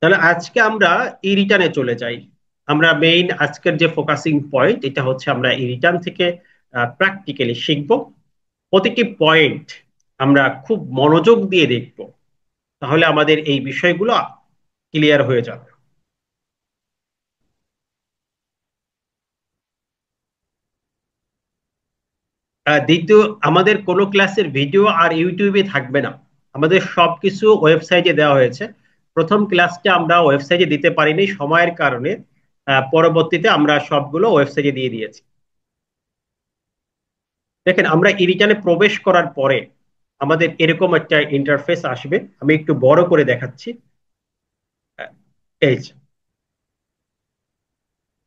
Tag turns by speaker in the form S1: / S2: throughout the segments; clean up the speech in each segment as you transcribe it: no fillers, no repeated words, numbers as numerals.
S1: তাহলে আজকে আমরা ই রিটার্নে চলে যাই। আমরা মেইন আজকের যে ফোকাসিং পয়েন্ট এটা হচ্ছে আমরা ই রিটার্ন থেকে প্র্যাকটিক্যালি শিখব। প্রতিটি পয়েন্ট আমরা খুব মনোযোগ দিয়ে দেখব, তাহলে আমাদের এই বিষয়গুলো ক্লিয়ার হয়ে যাবে। দ্বিতীয়, আমাদের কোনো ক্লাসের ভিডিও আর ইউটিউবে থাকবে না, আমাদের সবকিছু ওয়েবসাইটে দেওয়া হয়েছে। প্রথম ক্লাসটা আমরা ওয়েবসাইটে দিতে পারিনি সময়ের কারণে, পরবর্তীতে আমরা সবগুলো ওয়েবসাইটে দিয়ে দিয়েছি। দেখেন, আমরা ই রিটার্নে প্রবেশ করার পরে আমাদের এরকম একটা ইন্টারফেস আসবে। আমি একটু বড় করে দেখাচ্ছি। আহ, এই যে,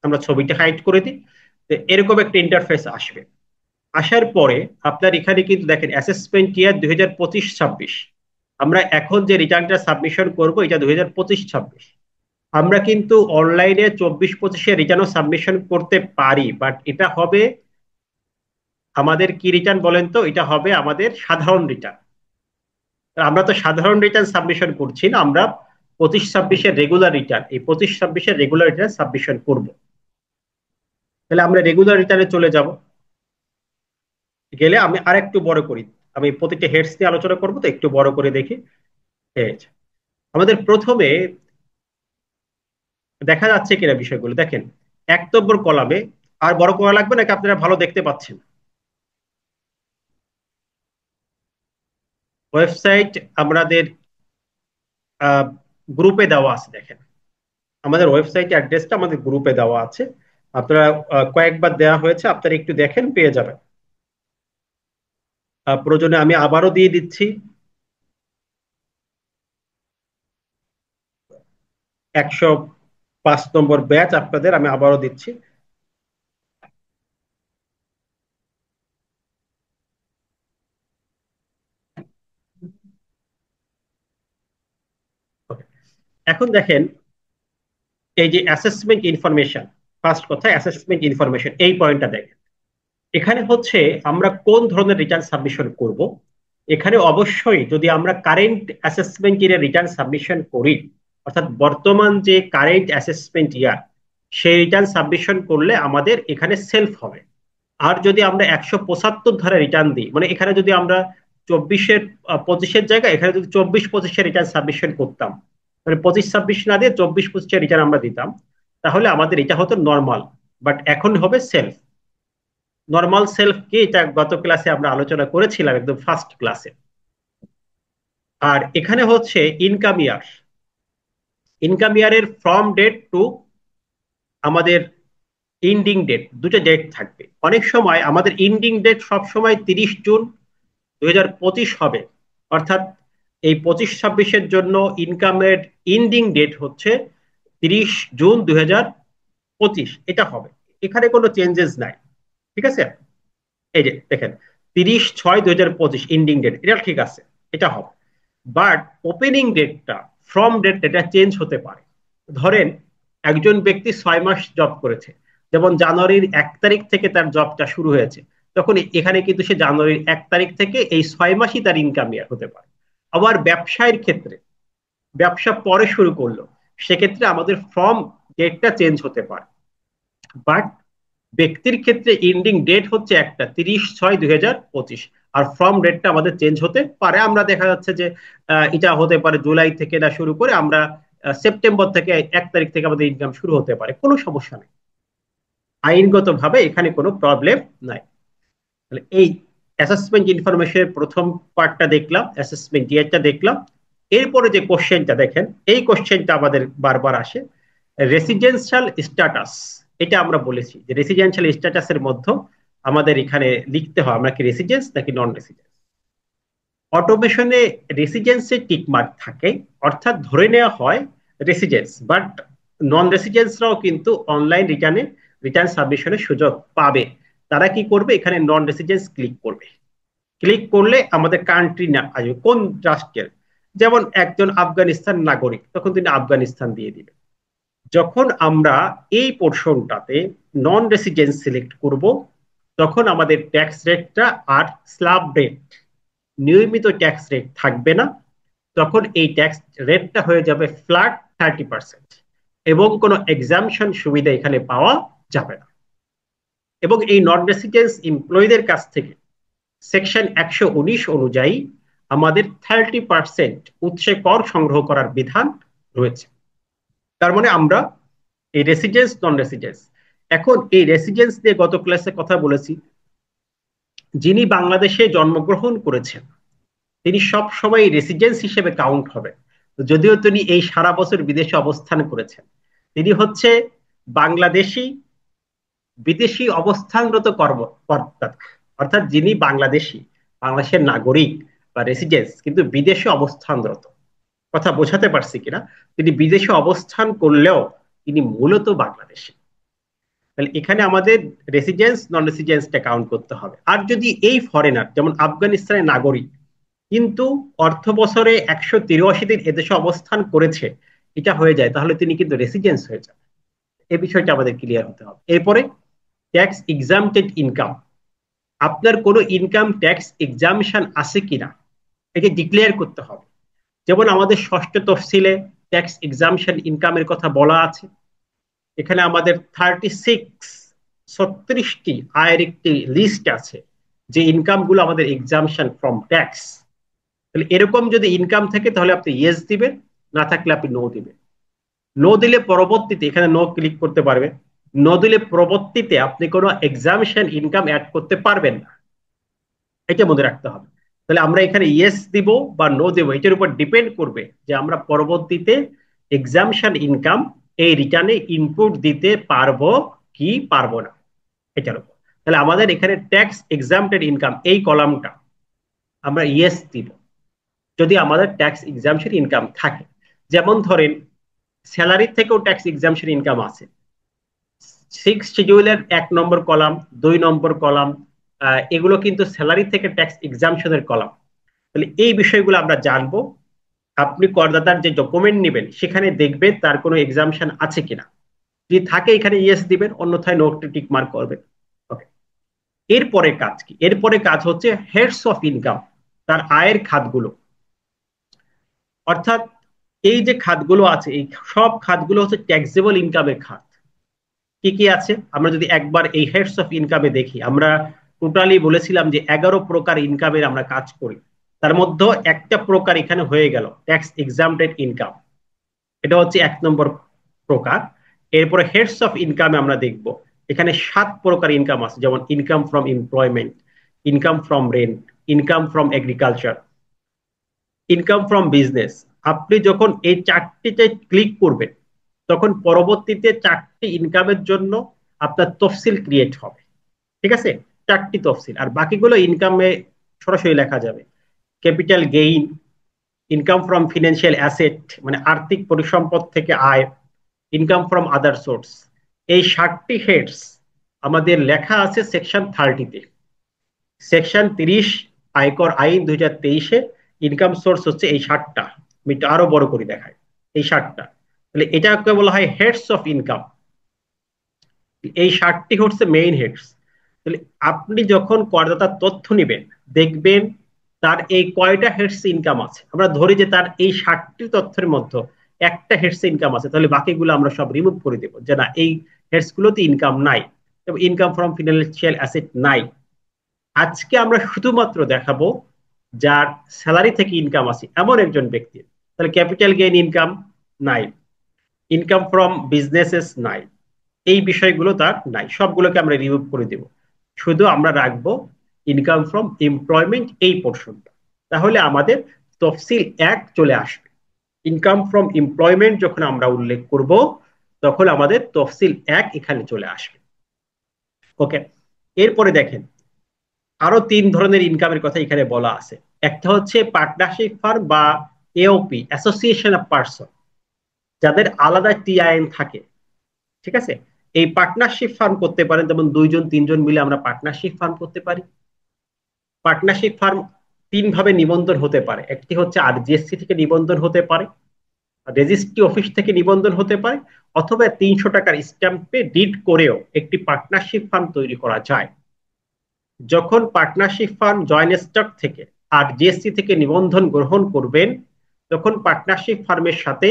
S1: আমরা ছবিটা হাইড করে দিই। তো এরকম একটা ইন্টারফেস আসবে। আসার পরে আপনার এখানে কিন্তু দেখেন অ্যাসেসমেন্ট ইয়ার 2025-26। আমরা এখন যে রিটার্নটা সাবমিশন করব এটা 2025-26। আমরা কিন্তু অনলাইনে 24-25-এ রিটার্নও সাবমিশন করতে পারি, বাট এটা হবে আমাদের কি রিটার্ন বলেন তো? এটা হবে আমাদের সাধারণ রিটার্ন। আমরা তো সাধারণ রিটার্ন সাবমিশন করছি না, আমরা 25-26-এর রেগুলার রিটার্ন, এই 25-26-এর রেগুলার রিটার্ন সাবমিশন করব। তাহলে আমরা রেগুলার রিটার্নে চলে যাব। গেলে আমি আর একটু বড় করি, আমি প্রতিটা হেডস নিয়ে আলোচনা করবো, তো একটু বড় করে দেখি। এই যে, আমাদের প্রথমে দেখা যাচ্ছে কিনা বিষয়গুলো দেখেন। 1 নম্বর কলামে, আর বড় করা লাগবে নাকি আপনারা ভালো দেখতে পাচ্ছেন? ওয়েবসাইট আমাদের গ্রুপে দেওয়া আছে, দেখেন আমাদের ওয়েবসাইট অ্যাড্রেসটা আমাদের গ্রুপে দেওয়া আছে। আপনারা কয়েকবার দেওয়া হয়েছে, আপনারা একটু দেখেন, পেয়ে যাবেন। প্রয়োজনে আমি আবারও দিয়ে দিচ্ছি। 105 নম্বর ব্যাচ আপনাদের আমি আবারও দিচ্ছি। Okay. এখন দেখেন, এই যে অ্যাসেসমেন্ট ইনফরমেশন, ফার্স্ট কথা অ্যাসেসমেন্ট ইনফরমেশন, এই পয়েন্টটা দেখেন। এখানে হচ্ছে আমরা কোন ধরনের রিটার্ন সাবমিশন করব। এখানে অবশ্যই যদি আমরা কারেন্ট অ্যাসেসমেন্ট ইয়ারের রিটার্ন সাবমিশন করি, অর্থাৎ বর্তমান যে কারেন্ট অ্যাসেসমেন্ট ইয়ার, সেই রিটার্ন সাবমিশন করলে আমাদের এখানে সেলফ হবে। আর যদি আমরা 175 ধারা রিটার্ন দিই, মানে এখানে যদি আমরা 24-25-এর জায়গায় এখানে যদি 24-25-এর রিটার্ন সাবমিশন করতাম, মানে 25-26 না দিয়ে 24-25-এর রিটার্ন আমরা দিতাম, তাহলে আমাদের এটা হতো নর্মাল। বাট এখন হবে সেলফ। নর্মাল সেলফ কি, এটা গত ক্লাসে আমরা আলোচনা করেছিলাম, একদম ফার্স্ট ক্লাসে। আর এখানে হচ্ছে ইনকাম ইয়ার। ইনকাম ইয়ারের ফ্রম ডেট টু আমাদের ইন্ডিং ডেট, দুটো ডেট থাকবে। অনেক সময় আমাদের ইন্ডিং ডেট সব সময় 30 জুন 2025 হবে, অর্থাৎ এই 25-26-এর জন্য ইনকামের ইন্ডিং ডেট হচ্ছে 30 জুন 2025, এটা হবে। এখানে কোনো চেঞ্জেস নাই, ঠিক আছে? এই যে দেখেন, 30/6/2025 ইন্ডিং ডেট, এটা ঠিক আছে, এটা হবে। বাট ওপেনিং ডেটটা, ফ্রম ডেট, এটা চেঞ্জ হতে পারে। ধরেন একজন ব্যক্তি 6 মাস জব করেছে, যেমন জানুয়ারির 1 তারিখ থেকে তার জবটা শুরু হয়েছে, তখন এখানে কিন্তু সে জানুয়ারির 1 তারিখ থেকে এই 6 মাসই তার ইনকাম ইয়ার হতে পারে। আবার ব্যবসায়ের ক্ষেত্রে, ব্যবসা পরে শুরু করলো, সেক্ষেত্রে আমাদের ফ্রম ডেটটা চেঞ্জ হতে পারে। বাট ব্যক্তির ক্ষেত্রে এন্ডিং ডেট হচ্ছে একটা 30/6/2025, আর ফ্রম ডেটটা আমাদের চেঞ্জ হতে পারে। আমরা দেখা যাচ্ছে যে এটা হতে পারে জুলাই থেকে না শুরু করে আমরা সেপ্টেম্বর থেকে 1 তারিখ থেকে আমাদের ইনকাম শুরু হতে পারে, কোনো সমস্যা নেই। আইনগত ভাবে এখানে কোনো প্রবলেম নাই। তাহলে এই অ্যাসেসমেন্ট ইনফরমেশনের প্রথম পার্টটা দেখলাম, অ্যাসেসমেন্ট ইয়ারটা দেখলাম। এরপরে যে কোশ্চেনটা দেখেন, এই কোশ্চেনটা আমাদের বারবার আসে, রেসিডেন্সিয়াল স্ট্যাটাস। এটা আমরা বলেছি যে রেসিডেন্সিয়াল স্ট্যাটাসের মধ্যে আমাদের এখানে লিখতে হয় আমরা কি রেসিডেন্স নাকি নন রেসিডেন্স। অটোমেশনে রেসিডেন্সের টিকমার্ক থাকে, অর্থাৎ ধরে নেওয়া হয় রেসিডেন্স, বাট নন রেসিডেন্সরাও কিন্তু অনলাইন রিটার্নে রিটার্ন সাবমিশনের সুযোগ পাবে। তারা কি করবে, এখানে নন রেসিডেন্স ক্লিক করবে। ক্লিক করলে আমাদের কান্ট্রি না আসবে, কোন রাষ্ট্রের। যেমন একজন আফগানিস্তান নাগরিক, তখন তিনি আফগানিস্তান দিয়ে দিবে। যখন আমরা এই পোর্শনটাতে নন রেসিডেন্স সিলেক্ট করব, তখন আমাদের ট্যাক্স রেটটা আর স্ল্যাব রেট, নিয়মিত ট্যাক্স রেট থাকবে না। তখন এই ট্যাক্স রেটটা হয়ে যাবে ফ্ল্যাট 30%, এবং কোনো এক্সামশন সুবিধা এখানে পাওয়া যাবে না। এবং এই নন রেসিডেন্স এমপ্লয়ীদের কাছ থেকে সেকশন 119 অনুযায়ী আমাদের 30% উৎসে কর সংগ্রহ করার বিধান রয়েছে। তার মানে আমরা এই রেসিডেন্স নন রেসিডেন্স, এখন এই রেসিডেন্স নিয়ে গত ক্লাসে কথা বলেছি, যিনি বাংলাদেশে জন্মগ্রহণ করেছেন তিনি সব সময় রেসিডেন্স হিসেবে কাউন্ট হবে, যদিও তিনি এই সারা বছর বিদেশে অবস্থান করেছেন। তিনি হচ্ছে বাংলাদেশি বিদেশি অবস্থানরত কর্মকর্তা, অর্থাৎ যিনি বাংলাদেশি, বাংলাদেশের নাগরিক বা রেসিডেন্স, কিন্তু বিদেশে অবস্থানরত। কথা বোঝাতে পারছি কিনা? তিনি বিদেশে অবস্থান করলেও তিনি মূলত বাংলাদেশি। তাহলে এখানে আমাদের রেসিডেন্স নন রেসিডেন্সটা কাউন্ট করতে হবে। আর যদি এই ফরেনার, যেমন আফগানিস্তানের নাগরিক কিন্তু অর্থ বছরে 183 দিন এদেশে অবস্থান করেছে, এটা হয়ে যায়, তাহলে তিনি কিন্তু রেসিডেন্স হয়ে যাবে। এই বিষয়টা আমাদের ক্লিয়ার হতে হবে। এরপরে ট্যাক্স এক্সামটেড ইনকাম, আপনার কোনো ইনকাম ট্যাক্স এক্সামশন আছে কিনা একে ডিক্লেয়ার করতে হবে। যেমন আমাদের ষষ্ঠ তফসিলে ট্যাক্স এক্সামশন ইনকামের কথা বলা আছে। এখানে আমাদের 36টি আয়ের একটি লিস্ট আছে, যে ইনকাম গুলো আমাদের এক্সামশন ফ্রম ট্যাক্স। তাহলে এরকম যদি ইনকাম থাকে তাহলে আপনি ইয়েস দিবেন, না থাকলে আপনি নো দিবেন। নো দিলে পরবর্তীতে এখানে নো ক্লিক করতে পারবেন, নো দিলে পরবর্তীতে আপনি কোনো এক্সামশন ইনকাম অ্যাড করতে পারবেন না, এটা মনে রাখতে হবে। তাহলে আমরা এখানে ইয়েস দিব বা নো দেব, এটার উপর ডিপেন্ড করবে যে আমরা পরবর্তীতে এক্সামশন ইনকাম এই রিটার্নে ইনপুট দিতে পারবো কি পারবো না, এটার উপর। তাহলে আমাদের এখানে ট্যাক্স এক্সামটেড ইনকাম এই কলামটা আমরা ইয়েস দিব যদি আমাদের ট্যাক্স এক্সামশন ইনকাম থাকে। যেমন ধরেন স্যালারি থেকেও ট্যাক্স এক্সামশন ইনকাম আছে, 6 শিডিউলের 1 নম্বর কলাম, 2 নম্বর কলাম, এগুলো কিন্তু স্যালারি থেকে ট্যাক্স এক্সামশনের কলাম। তাহলে এই বিষয়গুলো আমরা জানবো। আপনি করদাতার যে ডকুমেন্ট নেবেন সেখানে দেখবেন তার কোনো এক্সামশন আছে কিনা, যদি থাকে এখানে ইয়েস দিবেন, অন্যথায় নো টিক মার্ক করবেন। ওকে, এরপরে কাজ কি? এরপরে কাজ হচ্ছে হেডস অফ ইনকাম, তার আয়ের খাতগুলো। অর্থাৎ এই যে খাতগুলো আছে, এই সব খাতগুলো হচ্ছে ট্যাক্সেবল ইনকামের খাত। কি কি আছে আমরা যদি একবার এই হেডস অফ ইনকামে দেখি, আমরা টোটালি বলেছিলাম যে 11 প্রকার ইনকামের আমরা কাজ করি, তার মধ্যে একটা প্রকার এখানে হয়ে গেল ট্যাক্স এক্সামটেড ইনকাম, এটা হচ্ছে 1 নম্বর প্রকার। এরপরে হেডস অফ ইনকামে আমরা দেখব এখানে 7 প্রকার ইনকাম আছে, যেমন income from employment, income from rent, income from agriculture, income from business. আপনি যখন এই 4টিতে ক্লিক করবেন তখন পরবর্তীতে 4টি ইনকামের জন্য আপনার তফসিল ক্রিয়েট হবে। ঠিক আছে, 4টি তফসিল, আর বাকিগুলো ইনকামে সরাসরি লেখা যাবে। Capital gain, income from financial asset মানে আর্থিক পরিসম্পদ থেকে আয়, ইনকাম ফ্রম আদার সোর্স। এই 7টি হেডস আমাদের লেখা আছে সেকশন 30-তে। সেকশন 30 আয়কর আইন 2023-এ ইনকাম সোর্স হচ্ছে এই 7টা। আমি একটু আরো বড় করে দেখাই, এই 7টা। তাহলে এটাকে বলা হয় হেডস অফ ইনকাম। এই 7টি হচ্ছে মেইন হেডস। তাহলে আপনি যখন করদাতার তথ্য নেবেন দেখবেন তার এই কয়টা হেডস ইনকাম আছে। আমরা ধরি যে তার এই 7টি তথ্যের মধ্যে একটা হেডস ইনকাম আছে, তাহলে বাকিগুলো আমরা সব রিমুভ করে দেবো, যে না এই হেডস গুলোতে ইনকাম নাই, ইনকাম ফ্রম ফিনান্সিয়াল অ্যাসেট নাই। আজকে আমরা শুধুমাত্র দেখাবো যার স্যালারি থেকে ইনকাম আছে এমন একজন ব্যক্তির। তাহলে ক্যাপিটাল গেইন ইনকাম নাই, ইনকাম ফ্রম বিজনেসেস নাই, এই বিষয়গুলো তার নাই, সবগুলোকে আমরা রিমুভ করে দেব। শুধু আমরা রাখবো ইনকাম ফ্রম এমপ্লয়মেন্ট এই পোর্শনটা। তাহলে আমাদের তফসিল 1 চলে আসবে। ইনকাম ফ্রম এমপ্লয়মেন্ট যখন আমরা উল্লেখ করব তখন আমাদের তফসিল 1 এখানে চলে আসবে। ওকে, এরপরে দেখেন আরো 3 ধরনের ইনকামের কথা এখানে বলা আছে। একটা হচ্ছে পার্টনারশিপ ফার্ম বা এওপি, অ্যাসোসিয়েশন অফ পার্সন, যাদের আলাদা টিআইএন থাকে। ঠিক আছে, এই পার্টনারশিপ ফার্ম করতে পারেন, যেমন 2 জন 3 জন মিলে আমরা পার্টনারশিপ ফার্ম করতে পারি। পার্টনারশিপ ফার্ম 3 ভাবে নিবন্ধন হতে পারে। একটি হচ্ছে আরজিএসসি থেকে নিবন্ধন হতে পারে, রেজিস্ট্রি অফিস থেকে নিবন্ধন হতে পারে, অথবা 300 টাকার স্ট্যাম্পে ডিড করেও একটি পার্টনারশিপ ফার্ম তৈরি করা যায়। যখন পার্টনারশিপ ফার্ম জয়েন্ট স্টক থেকে আরজিএসসি থেকে নিবন্ধন গ্রহণ করবেন তখন পার্টনারশিপ ফার্মের সাথে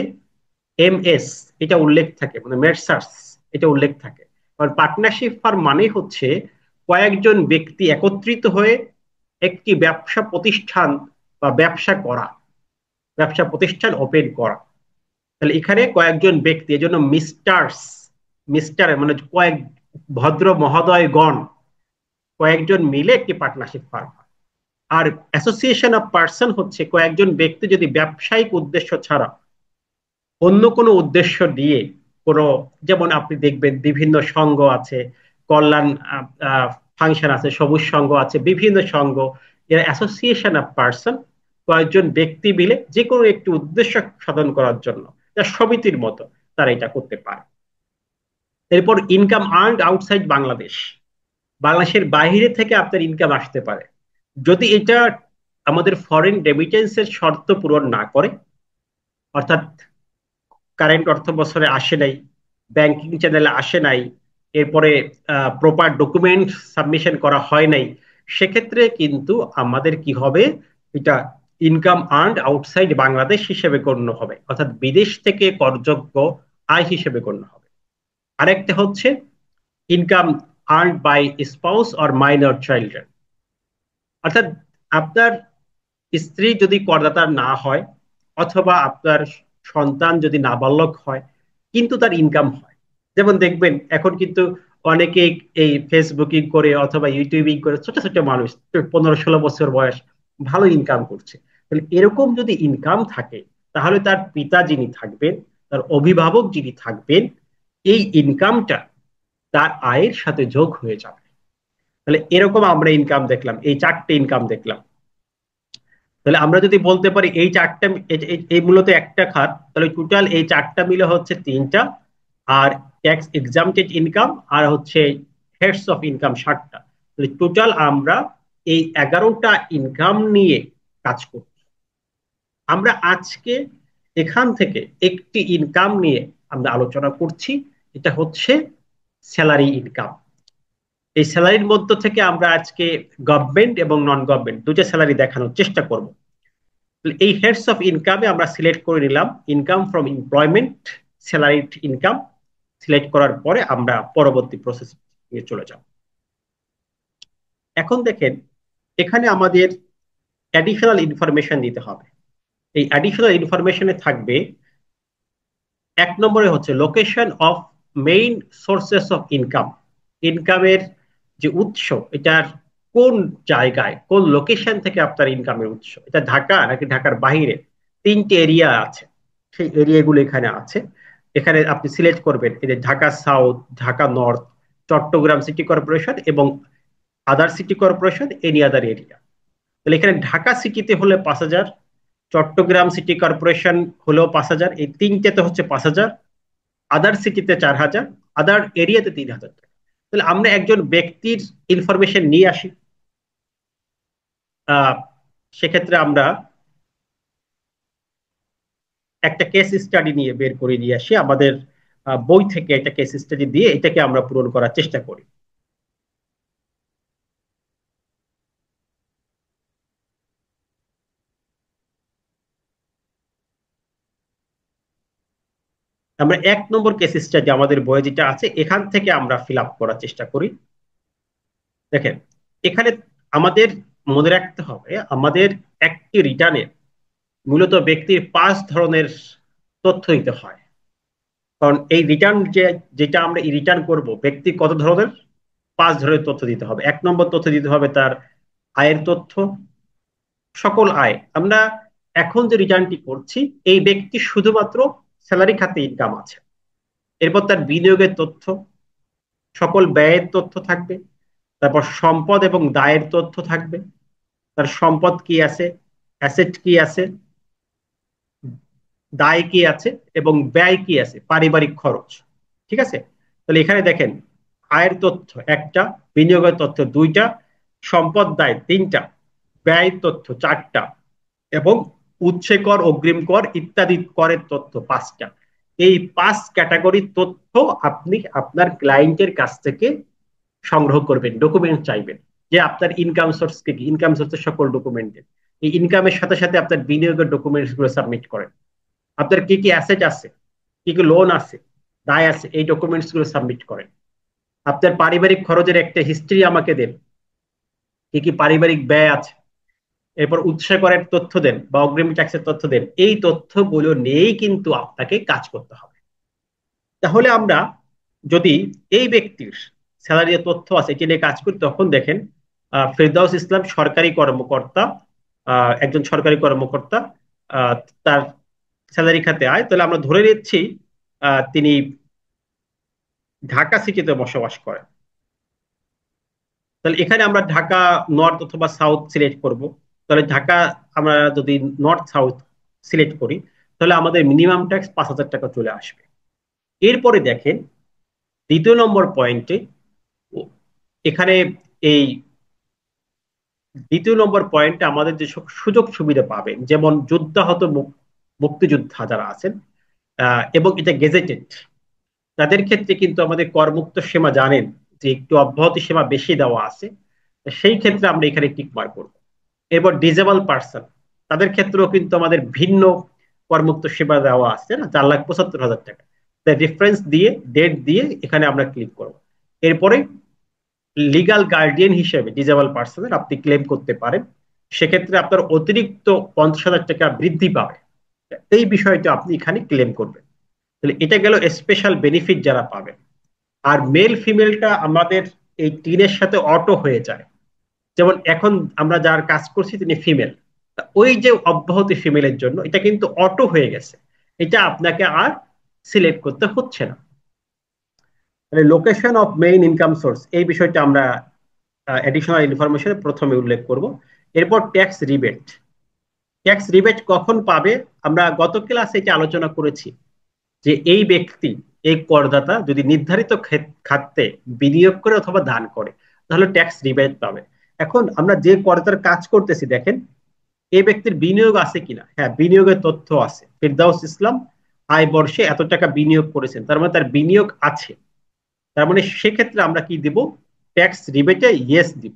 S1: MS এটা উল্লেখ থাকে, মানে মেসার্স এটা উল্লেখ থাকে। কারণ পার্টনারশিপ ফার্ম মানে হচ্ছে কয়েকজন ব্যক্তি একত্রিত হয়ে একটি ব্যবসা প্রতিষ্ঠান বা ব্যবসা প্রতিষ্ঠান ওপেন করা। তাহলে এখানে কয়েকজন ব্যক্তি, এজন্য মিস্টার মানে কয়েক ভদ্র মহোদয়গণ কয়েকজন মিলে একটি পার্টনারশিপ ফার্ম। আর অ্যাসোসিয়েশন অফ পার্সন হচ্ছে কয়েকজন ব্যক্তি যদি ব্যবসায়িক উদ্দেশ্য ছাড়া অন্য কোনো উদ্দেশ্য নিয়ে কোনো, যেমন আপনি দেখবেন বিভিন্ন সংঘ আছে, কল্যাণ ফাংশন আছে, সবুজ সংঘ আছে, বিভিন্ন সংঘ, এরা অ্যাসোসিয়েশন অফ পার্সন, কয়েকজন ব্যক্তি মিলে যে কোনো একটি উদ্দেশ্য সাধন করার জন্য, যা সমিতির মতো তারা এটা করতে পারে। এরপর ইনকাম আর্নড আউটসাইড বাংলাদেশ, বাংলাদেশের বাইরে থেকে আপনার ইনকাম আসতে পারে যদি এটা আমাদের ফরেন রেমিটেন্সের শর্ত পূরণ না করে, অর্থাৎ কারেন্ট অর্থ বছরে আসে নাই, ব্যাংকিং চ্যানেলে আসে নাই, এরপরে প্রপার ডকুমেন্ট সাবমিশন করা হয় নাই, সেক্ষেত্রে কিন্তু আমাদের কি হবে, এটা ইনকাম আর্নড আউটসাইড বাংলাদেশ হিসেবে গণ্য হবে, অর্থাৎ বিদেশ থেকে করযোগ্য আয় হিসেবে গণ্য হবে। আরেকটা হচ্ছে income earned by spouse or minor children, অর্থাৎ আপনার স্ত্রী যদি করদাতা না হয় অথবা আপনার সন্তান যদি নাবালক হয় কিন্তু তার ইনকাম হয়, যেমন দেখবেন এখন কিন্তু অনেকে এই ফেসবুকিং করে অথবা ইউটিউবিং করে ছোট ছোট মানুষ 15-16 বছর বয়স ভালো ইনকাম করছে। তাহলে এরকম যদি ইনকাম থাকে তাহলে তার পিতা যিনি থাকবেন, তার অভিভাবক যিনি থাকবেন, এই ইনকামটা তার আয়ের সাথে যোগ হয়ে যাবে। তাহলে এরকম আমরা ইনকাম দেখলাম, এই 4টে ইনকাম দেখলাম। তাহলে আমরা যদি বলতে পারি এই 4টা, এই মূলত একটা খাত, তাহলে টোটাল এই 4টা মিলে হচ্ছে 3টা, আর ট্যাক্স এক্সামটেড ইনকাম আর হচ্ছে হেডস অফ ইনকাম 7টা। তাহলে টোটাল আমরা এই 11টা ইনকাম নিয়ে কাজ করি। আমরা আজকে এখান থেকে একটি ইনকাম নিয়ে আমরা আলোচনা করছি, এটা হচ্ছে স্যালারি ইনকাম। এই স্যালারির মধ্য থেকে আমরা আজকে গভর্নমেন্ট এবং নন গভর্নমেন্ট দুটো স্যালারি দেখানোর চেষ্টা করব। এই হেডস অফ ইনকামে আমরা সিলেক্ট করে নিলাম income from employment, salaried income. Select করার পরে আমরা পরবর্তী প্রসেস নিয়ে চলে যাব। এখন দেখেন এখানে আমাদের অ্যাডিশনাল ইনফরমেশন দিতে হবে। এই অ্যাডিশনাল ইনফরমেশনে থাকবে 1 নম্বরে হচ্ছে location of main sources of income, ইনকামের যে উৎস, এটার কোন জায়গায় কোন লোকেশন থেকে আপনার ইনকামের উৎস, এটা ঢাকা নাকি ঢাকার বাইরে, 3টে এরিয়া আছে, সেই এরিয়াগুলো এখানে আছে। এখানে আপনি সিলেক্ট করবেন এই যে Dhaka south, Dhaka north, Chittagong city corporation এবং other city corporation, any other area. তাহলে এখানে ঢাকা সিটিতে হলে 5,000, চট্টগ্রাম সিটি কর্পোরেশন হলেও 5,000, এই 3টেতে হচ্ছে 5,000, আদার সিটিতে 4,000, আদার এরিয়াতে 3,000 টাকা। তাহলে আমরা একজন ব্যক্তির ইনফরমেশন নিয়ে আসি। আহ সেক্ষেত্রে আমরা একটা কেস স্টাডি নিয়ে বের করে নিয়ে আসি, আমাদের বই থেকে একটা কেস স্টাডি দিয়ে এটাকে আমরা পূরণ করার চেষ্টা করি। আমরা 1 নম্বর কেস স্টাডি আমাদের বইয়ে যেটা আছে এখান থেকে আমরা ফিল আপ করার চেষ্টা করি। দেখেন এখানে আমাদের মনে রাখতে হবে, আমাদের একটি রিটার্নে মূলত ব্যক্তির 5 ধরনের তথ্য দিতে হয়। কারণ এই রিটার্ন যেটা আমরা রিটার্ন করব, ব্যক্তি কত ধরনের, 5 ধরনের তথ্য দিতে হবে। 1 নম্বর তথ্য দিতে হবে তার আয়ের তথ্য, সকল আয়। আমরা এখন যে রিটার্নটি করছি এই ব্যক্তি শুধুমাত্র স্যালারি খাতে ইনকাম আছে। এরপর তার বিনিয়োগের তথ্য, সকল ব্যয়ের তথ্য থাকবে। তারপর সম্পদ এবং দায়ের তথ্য থাকবে, তার সম্পদ কি আছে, অ্যাসেট কি আছে, দায় কি আছে এবং ব্যয় কি আছে, পারিবারিক খরচ। ঠিক আছে, তাহলে এখানে দেখেন আয়ের তথ্য 1টা, বিনিয়োগের তথ্য 2টা, সম্পদ দায় 3টা, ব্যয় তথ্য 4টা এবং উৎসে কর, অগ্রিম কর ইত্যাদি করের তথ্য 5টা। এই 5 ক্যাটাগরির তথ্য আপনি আপনার ক্লায়েন্টের কাছ থেকে সংগ্রহ করবেন, ডকুমেন্ট চাইবেন যে আপনার ইনকাম সোর্স কি, ইনকাম সোর্সের সকল ডকুমেন্টের। এই ইনকামের সাথে সাথে আপনার বিনিয়োগের ডকুমেন্টস গুলো সাবমিট করেন। আপনার কি কি অ্যাসেট আছে, কি কি লোন আছে, দায় আছে, এই ডকুমেন্টস গুলো সাবমিট করেন। আপনার পারিবারিক খরচের একটা হিস্ট্রি আমাকে দেন, কি কি পারিবারিক ব্যয় আছে। এরপর উৎসে করের তথ্য দেন বা অগ্রিম ট্যাক্সের তথ্য দেন। এই তথ্যগুলো নিয়েই কিন্তু আপনাকে কাজ করতে হবে। তাহলে আমরা যদি এই ব্যক্তির স্যালারি তথ্য আছে এটি নিয়ে কাজ করি, তখন দেখেন ফেরদাউস ইসলাম সরকারি কর্মকর্তা, একজন সরকারি কর্মকর্তা, আহ, তার স্যালারি খাতে আয়, তাহলে আমরা ধরে নিচ্ছি তিনি ঢাকা সিটিতে বসবাস করেন। তাহলে এখানে আমরা ঢাকা নর্থ অথবা সাউথ সিলেক্ট করব। তাহলে ঢাকা আমরা যদি নর্থ সাউথ সিলেক্ট করি, তাহলে আমাদের মিনিমাম ট্যাক্স 5,000 টাকা চলে আসবে। এরপরে দেখেন দ্বিতীয় নম্বর পয়েন্টে, এখানে এই দ্বিতীয় নম্বর পয়েন্টে আমাদের যে সুযোগ সুবিধা পাবেন, যেমন যুদ্ধাহত মুক্তিযোদ্ধা যারা আছেন, এবং এটা গেজেটেড, তাদের ক্ষেত্রে কিন্তু আমাদের করমুক্ত সীমা জানেন যে একটু অব্যাহতি সীমা বেশি দেওয়া আছে। সেই ক্ষেত্রে আমরা এখানে টিক মার্ক করব। এরপর ডিজেবল পার্সন, তাদের ক্ষেত্রেও কিন্তু আমাদের ভিন্ন করমুক্ত সেবা দেওয়া আছে না, 4,75,000 টাকা। তাই রেফারেন্স দিয়ে, ডেট দিয়ে এখানে আমরা ক্লিক করব। এরপরে লিগাল গার্ডিয়ান হিসেবে ডিজেবল পার্সনের আপনি ক্লেম করতে পারেন, সেক্ষেত্রে আপনার অতিরিক্ত 50,000 টাকা বৃদ্ধি পাবে। এই বিষয়টা আপনি এখানে ক্লেম করবেন। তাহলে এটা গেল স্পেশাল বেনিফিট যারা পাবেন। আর মেল ফিমেলটা আমাদের এই টিনের সাথে অটো হয়ে যায়। যেমন এখন আমরা যার কাজ করছি তিনি ফিমেল, ওই যে অব্যাহতি ফিমেলের জন্য এটা কিন্তু অটো হয়ে গেছে, এটা আপনাকে আর সিলেক্ট করতে হচ্ছে না। মানে location of main income source, এই বিষয়টা আমরা এডিশনাল ইনফরমেশনে প্রথমে উল্লেখ করব। এরপর ট্যাক্স রিবেট। ট্যাক্স রিবেট কখন পাবে? আমরা গত ক্লাসে এটা আলোচনা করেছি যে এই ব্যক্তি, এই করদাতা যদি নির্ধারিত খাতে বিনিয়োগ করে অথবা দান করে, তাহলে ট্যাক্স রিবেট পাবে। এখন আমরা যে করদাতার কাজ করতেছি, দেখেন এই ব্যক্তির বিনিয়োগ আছে কিনা। হ্যাঁ, বিনিয়োগের তথ্য আছে। ফিরদাউস ইসলাম আয় বর্ষে এত টাকা বিনিয়োগ করেছেন, তার মানে তার বিনিয়োগ আছে। তার মানে সেক্ষেত্রে আমরা কি দিব? ট্যাক্স রিবেটে ইয়েস দিব।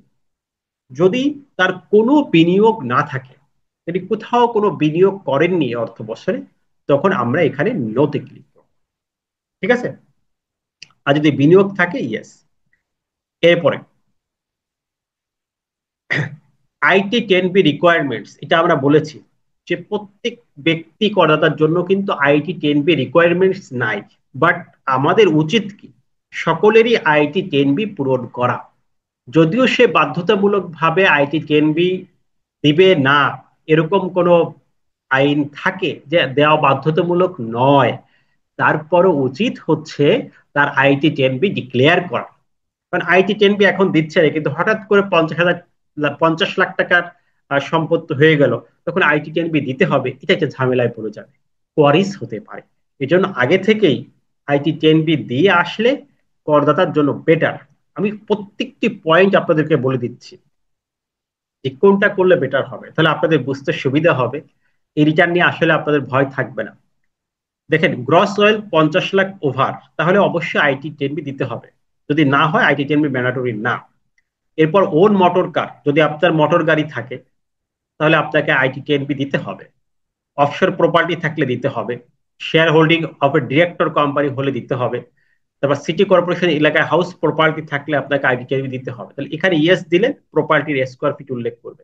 S1: যদি তার কোনো বিনিয়োগ না থাকে, তিনি কোথাও কোনো বিনিয়োগ করেননি অর্থ বছরে, তখন আমরা এখানে নোতে ক্লিক করব। ঠিক আছে? আর যদি বিনিয়োগ থাকে, ইয়েস। এরপরে IT10B রিকোয়ারমেন্টস, এটা আমরা বলেছি যে প্রত্যেক ব্যক্তি করদাতার জন্য কিন্তু IT10B রিকোয়ারমেন্টস নাই। বাট আমাদের উচিত কি? সকলেরই IT10B পূরণ করা। যদিও সে বাধ্যতামূলক ভাবে IT10B দিবে না, এরকম কোনো আইন থাকে যে দেওয়া বাধ্যতামূলক নয়, তারপরও উচিত হচ্ছে তার IT10B ডিক্লেয়ার করা। কারণ IT10B এখন দিচ্ছে না, কিন্তু হঠাৎ করে 50,000 50 লাখ টাকার সম্পত্তি হয়ে গেল, তখন IT10B দিতে হবে, এটা একটা ঝামেলায় পড়ে যাবে, কোয়ারিস হতে পারে। এই জন্য আগে থেকেই IT10B দিয়ে আসলে করদাতার জন্য বেটার। আমি প্রত্যেকটি পয়েন্ট আপনাদেরকে বলে দিচ্ছি যে কোনটা করলে বেটার হবে, তাহলে আপনাদের বুঝতে সুবিধা হবে। এই রিটার্ন নিয়ে আসলে আপনাদের ভয় থাকবে না। দেখেন, গ্রস ওয়েল 50 লাখ ওভার, তাহলে অবশ্যই IT10B দিতে হবে। যদি না হয়, IT10B ম্যান্ডেটরি না। এরপর ওন মোটর কার, যদি আপনার মোটর গাড়ি থাকে, তাহলে আপনাকে IT10B দিতে হবে। অফশোর প্রপার্টি থাকলে দিতে হবে। Share holding of A director company হলে দিতে হবে। তারপর সিটি কর্পোরেশন এলাকায় হাউস প্রপার্টি থাকলে আপনাকে IT10B দিতে হবে। তাহলে এখানে ইয়েস দিলে প্রপার্টির স্কোয়ার ফিট উল্লেখ করবে,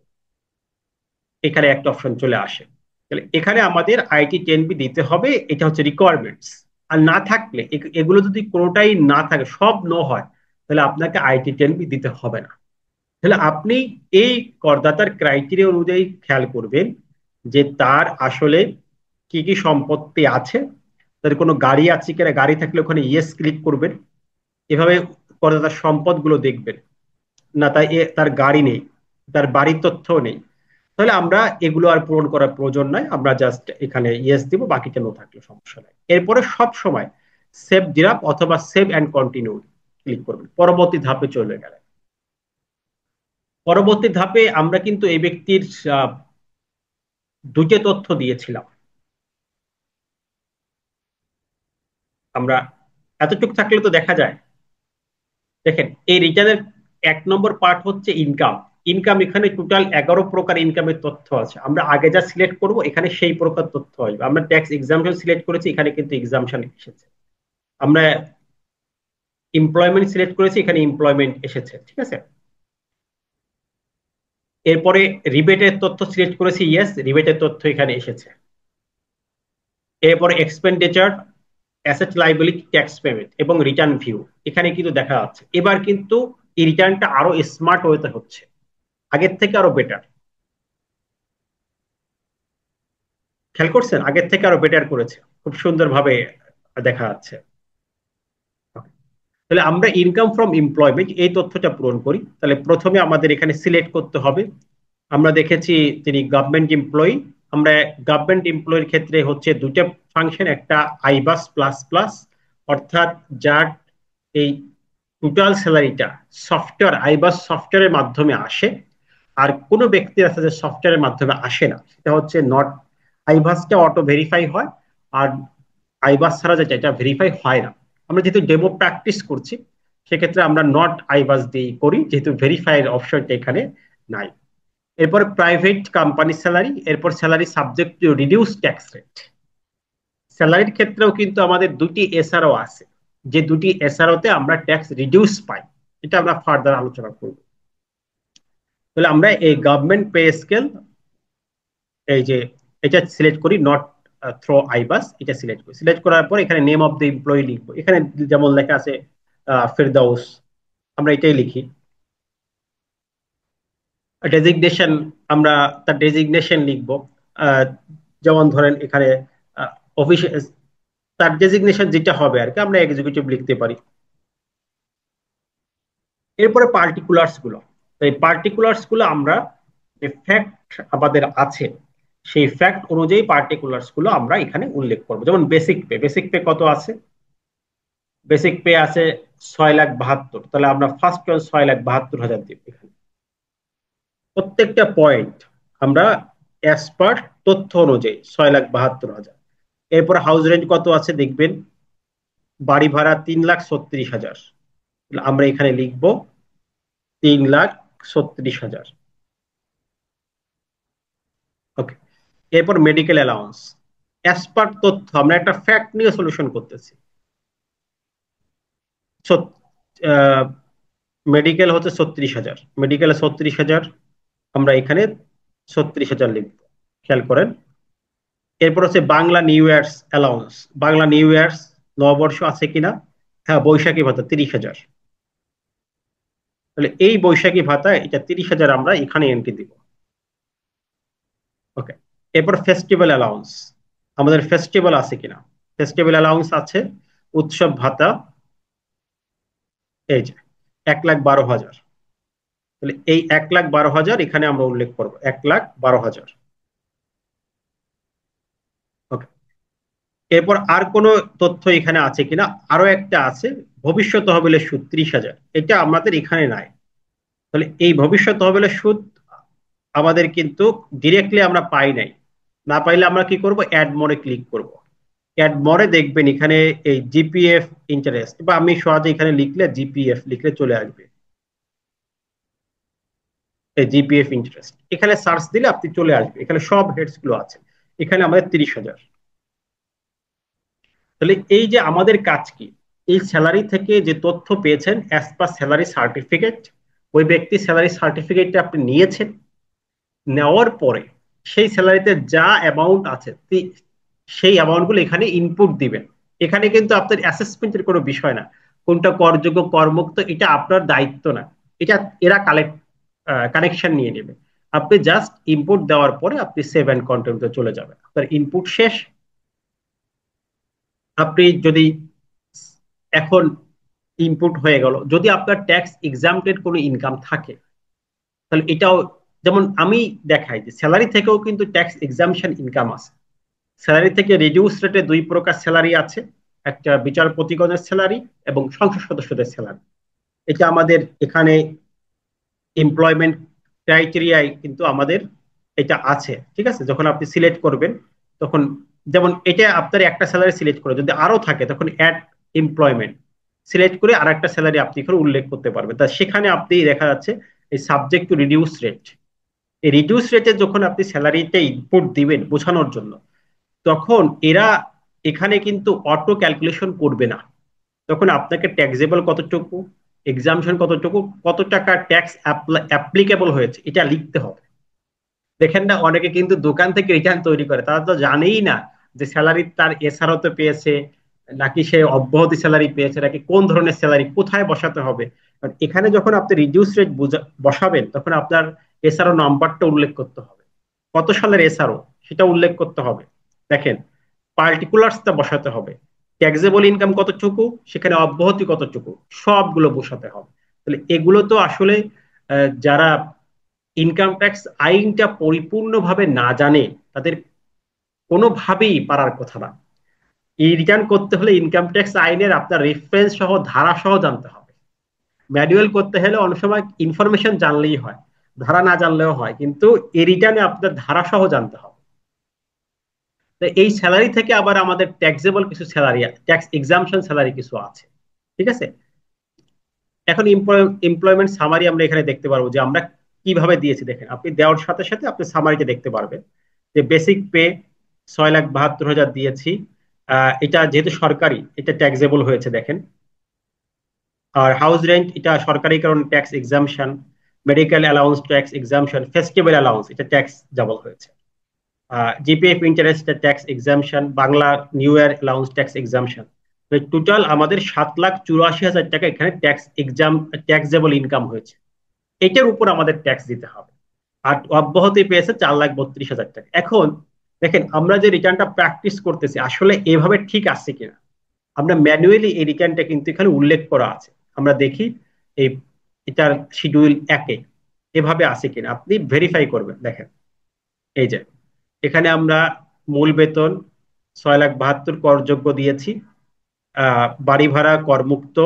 S1: এখানে একটা অপশন চলে আসে। তাহলে এখানে আমাদের IT10B দিতে হবে, এটা হচ্ছে রিকোয়ারমেন্টস। আর না থাকলে, এগুলো যদি কোনোটাই না থাকে, সব নো হয়, তাহলে আপনাকে IT10B দিতে হবে না। তাহলে আপনি এই করদাতার ক্রাইটেরিয়া অনুযায়ী খেয়াল করবেন যে তার আসলে কি কি সম্পত্তি আছে, তার কোনো গাড়ি আছে কিনা, গাড়ি থাকলে ওখানে ইয়েস ক্লিক করবেন। এভাবে করদাতার সম্পদগুলো দেখবেন। না, তার গাড়ি নেই, তার বাড়ির তথ্যও নেই, তাহলে আমরা এগুলো আর পূরণ করার প্রয়োজন নাই, আমরা জাস্ট এখানে ইয়েস দিব, বাকিটা নো থাকলে সমস্যা নাই। এরপরে সব সময় সেভ জিরাপ অথবা সেভ অ্যান্ড কন্টিনিউ ক্লিক করবেন। পরবর্তী ধাপে চলে গেলেন। পরবর্তী ধাপে আমরা কিন্তু এই ব্যক্তির আহ, দুটো তথ্য দিয়েছিলাম। আমরা এতটুকু থাকলে তো দেখা যায়। দেখেন, এই রিটার্নের 1 নম্বর পার্ট হচ্ছে ইনকাম। ইনকাম এখানে টোটাল 11 প্রকার ইনকামের তথ্য আছে। আমরা আগে যা সিলেক্ট করব এখানে সেই প্রকার তথ্য আসবে। আমরা ট্যাক্স এক্সাম্পশন সিলেক্ট করেছি, এখানে কিন্তু এক্সাম্পশন এসেছে। আমরা এমপ্লয়মেন্ট সিলেক্ট করেছি, এখানে এমপ্লয়মেন্ট এসেছে, ঠিক আছে। এরপরে রিবেটের তথ্য সিলেক্ট করেছি, ইয়েস, রিবেটের তথ্য এখানে এসেছে। এরপরে expenditure, asset liability, tax payment এবং রিটার্ন ভিউ এখানে কিন্তু দেখা যাচ্ছে। এবার কিন্তু এই রিটার্নটা আরো স্মার্ট হতে হচ্ছে, আগের থেকে আরো বেটার। খেয়াল করছেন, আগের থেকে আরো বেটার করেছে, খুব সুন্দরভাবে দেখা যাচ্ছে। তাহলে আমরা ইনকাম ফ্রম এমপ্লয়মেন্ট এই তথ্যটা পূরণ করি। তাহলে প্রথমে আমাদের এখানে সিলেক্ট করতে হবে, আমরা দেখেছি তিনি গভর্নমেন্ট এমপ্লয়ি। আমরা গভর্নমেন্ট এমপ্লয়ির ক্ষেত্রে হচ্ছে দুটো ফাংশন, একটা আইবাস প্লাস প্লাস, অর্থাৎ যার এই টোটাল স্যালারিটা সফটওয়্যার আইবাস সফটওয়্যারের মাধ্যমে আসে। আর কোনো ব্যক্তির আছে যে সফটওয়্যারের মাধ্যমে আসে না, সেটা হচ্ছে নট, আইবাসটা অটো ভেরিফাই হয়, আর আইবাস ছাড়া যেটা এটা ভেরিফাই হয় না। আমরা যেহেতু ডেমো প্র্যাকটিস করছি, সেক্ষেত্রে আমরা নট আইবাস দিয়ে করি, যেহেতু ভেরিফাইয়ের অপশনটা এখানে নাই। এরপর প্রাইভেট কোম্পানি স্যালারি, এরপর salary subject to reduce tax rate. স্যালারির ক্ষেত্রেও কিন্তু আমাদের দুটি এসআরও আছে, যে দুটি এসআরও তে আমরা ট্যাক্স রিডিউস পাই, এটা আমরা ফার্দার আলোচনা করব। তাহলে আমরা এই গভর্নমেন্ট পে স্কেল, এই যে এটা সিলেক্ট করি, নট থ্রো আইবাস, এটা সিলেক্ট করি। সিলেক্ট করার পর এখানে নেম অফ দ্য এমপ্লয়ি লিখবো, এখানে যেমন লেখা আছে ফেরদাউস, আমরা এটাই লিখি। ডেজিগনেশন, আমরা তার ডেজিগনেশন লিখবো, আহ, যেমন ধরেন এখানে অফিস, তার ডেজিগনেশন যেটা হবে আর কি, আমরা এক্সিকিউটিভ লিখতে পারি। এরপরে পার্টিকুলার্স গুলো, এই পার্টিকুলার্স গুলো আমরা যে ফ্যাক্ট আমাদের আছে, সেই ফ্যাক্ট অনুযায়ী পার্টিকুলার্স গুলো আমরা এখানে উল্লেখ করবো। যেমন বেসিক পে, বেসিক পে কত আছে? বেসিক পে আছে 6,72,000, তাহলে আমরা ফার্স্ট 6,72,000 দিব এখানে। প্রত্যেকটা পয়েন্ট আমরা অ্যাজ পার তথ্য অনুযায়ী 6,72,000। এরপর হাউস রেন্ট কত আছে দেখবেন, বাড়ি ভাড়া 3,36,000, আমরা এখানে লিখবো 3,36,000। ওকে। এরপর মেডিকেল অ্যালাউন্স, অ্যাজ পার তথ্য, আমরা একটা ফ্যাক্ট নিয়ে সলিউশন করতেছি। মেডিকেল হচ্ছে 36,000, মেডিকেল 36,000, আমরা এখানে 36,000 লিখবো, খেয়াল করেন। এরপর হচ্ছে Bangla new years allowance, Bangla new years নববর্ষ আছে কিনা, হ্যাঁ, বৈশাখী ভাতা 30,000, তাহলে এই বৈশাখী ভাতা এটা 30,000 আমরা এখানে এন্ট্রি দিব। ওকে। এরপর ফেস্টিভ্যাল অ্যালাউন্স, আমাদের ফেস্টিভ্যাল আছে কিনা, ফেস্টিভ্যাল অ্যালাউন্স আছে। উৎসব ভাতা, এই যে 1,12,000, তাহলে এই 1,12,000 এখানে আমরা উল্লেখ করবো, 1,12,000। ওকে। এরপর আর কোনো তথ্য এখানে আছে কিনা, আরো একটা আছে, ভবিষ্যৎ তহবিলের সুদ 30,000, এটা আমাদের এখানে নাই। তাহলে এই ভবিষ্যৎ তহবিলের সুদ আমাদের কিন্তু ডিরেক্টলি আমরা পাই নাই, না পাইলে আমরা কি করব, অ্যাড মোরে ক্লিক করব। অ্যাড মোরে দেখবেন এখানে এই জিপিএফ ইন্টারেস্ট, বা আমি সহজে এখানে লিখলে জিপিএফ লিখলে চলে আসবে, এই জিপিএফ ইন্টারেস্ট এখানে সার্চ দিলে আপনি চলে আসবে, এখানে সব হেডস গুলো আছে। এখানে আমাদের 30,000। তাহলে এই যে আমাদের কাজ কি, এই স্যালারি থেকে যে তথ্য পেয়েছেন অ্যাজ পার স্যালারি সার্টিফিকেট, ওই ব্যক্তি স্যালারি সার্টিফিকেটটা আপনি নিয়েছেন, নেওয়ার পরে সেই স্যালারিতে যা অ্যামাউন্ট আছে সেই অ্যামাউন্ট গুলো এখানে ইনপুট দিবেন। এখানে কিন্তু আপনার অ্যাসেসমেন্টের কোনো বিষয় না, কোনটা করযোগ্য করমুক্ত এটা আপনার দায়িত্ব না, এটা এরা কানেকশন নিয়ে নেবে। আপনি জাস্ট ইনপুট দেওয়ার পরে আপনি সেভ অ্যান্ড কন্টিনিউতে চলে যাবেন, আপনার ইনপুট শেষ। আপনি যদি এখন ইনপুট হয়ে গেল, যদি আপনার ট্যাক্স এক্সাম্পটেড কোনো ইনকাম থাকে, তাহলে এটাও, যেমন আমি দেখাই যে স্যালারি থেকেও কিন্তু ট্যাক্স এক্সামশন ইনকাম আছে। স্যালারি থেকে রিডিউস রেটে দুই প্রকার স্যালারি আছে, একটা বিচারপতিগণের স্যালারি এবং সংসদ সদস্যদের স্যালারি। এটা আমাদের এখানে এমপ্লয়মেন্ট ক্রাইটেরিয়ায় কিন্তু আমাদের এটা আছে, ঠিক আছে। যখন আপনি সিলেক্ট করবেন তখন, যেমন এটা আপনার একটা স্যালারি সিলেক্ট করে, যদি আরো থাকে তখন অ্যাড এমপ্লয়মেন্ট সিলেক্ট করে আর একটা স্যালারি আপনি এখানে উল্লেখ করতে পারবেন। তা সেখানে আপনি দেখা যাচ্ছে এই সাবজেক্ট টু রিডিউস রেট। এই রিডিউস রেটে যখন আপনি স্যালারিতে ইনপুট দিবেন বোঝানোর জন্য, তখন এরা এখানে কিন্তু অটো ক্যালকুলেশন করবে না। তখন আপনাকে ট্যাক্সেবল কতটুকু, এক্সামশন কতটুকু, কত টাকা ট্যাক্স অ্যাপ্লিকেবল হয়েছে এটা লিখতে হবে। দেখেন না, অনেকে কিন্তু দোকান থেকে রিটার্ন তৈরি করে, তারা তো জানেই না যে স্যালারি তার এসআরও তো পেয়েছে, নাকি সে অব্যাহতি স্যালারি পেয়েছে, নাকি কোন ধরনের স্যালারি কোথায় বসাতে হবে। কারণ এখানে যখন আপনি রিডিউস রেট বসাবেন, তখন আপনার এসআরও নাম্বারটা উল্লেখ করতে হবে, কত সালের এসআরও সেটা উল্লেখ করতে হবে। দেখেন, পার্টিকুলার্সটা বসাতে হবে, ট্যাক্সেবল ইনকাম কতটুকু, সেখানে অব্যাহতি কতটুকু, সবগুলো বসাতে হবে। তাহলে এগুলো তো আসলে যারা ইনকাম ট্যাক্স আইনটা পরিপূর্ণভাবে না জানে তাদের কোনোভাবেই পারার কথা না। এই রিটার্ন করতে হলে ইনকাম ট্যাক্স আইনের আপনার রেফারেন্স সহ ধারা সহ জানতে হবে। ম্যানুয়াল করতে হলে অনেক সময় ইনফরমেশন জানলেই হয়, ধারা না জানলেও হয়, কিন্তু এই রিটার্নে আপনার ধারা সহ জানতে হবে। তো এই স্যালারি থেকে আবার আমাদের ট্যাক্সেবল কিছু স্যালারি, ট্যাক্স এক্সামশন স্যালারি কিছু আছে, ঠিক আছে। এখন এমপ্লয়মেন্ট সামারি আমরা এখানে দেখতে পারবো যে আমরা কিভাবে দিয়েছি। দেখেন, আপনি দেওয়ার সাথে সাথে আপনি সামারিতে দেখতে পারবেন যে বেসিক পে 6,72,000 দিয়েছি। এটা যেহেতু সরকারি, এটা ট্যাক্সেবল হয়েছে দেখেন। আর হাউস রেন্ট এটা সরকারি কারণে tax exemption, medical allowance tax exemption, festival allowance এটা ট্যাক্স ডাবল হয়েছে। GPF interest tax exemption, Bangla new year allowance tax exemption. Total আমাদের 7,84,000 টাকা এখানে ট্যাক্সেবল ইনকাম হয়েছে। এটার উপর আমাদের ট্যাক্স দিতে হবে। আর অব্যাহতি পেয়েছে 4,32,000 টাকা। এখন দেখেন, আমরা যে রিটার্নটা প্র্যাকটিস করতেছি আসলে এভাবে ঠিক আছে কিনা। আমরা ম্যানুয়ালি এই রিটার্নটা কিন্তু এখানে উল্লেখ করা আছে, আমরা দেখি এই এটার শিডিউল 1-এ এভাবে আছে কিনা, আপনি ভেরিফাই করবেন। দেখেন, এই যে এখানে আমরা মূল বেতন 6,72,000 করযোগ্য দিয়েছি, বাড়ি ভাড়া করমুক্ত,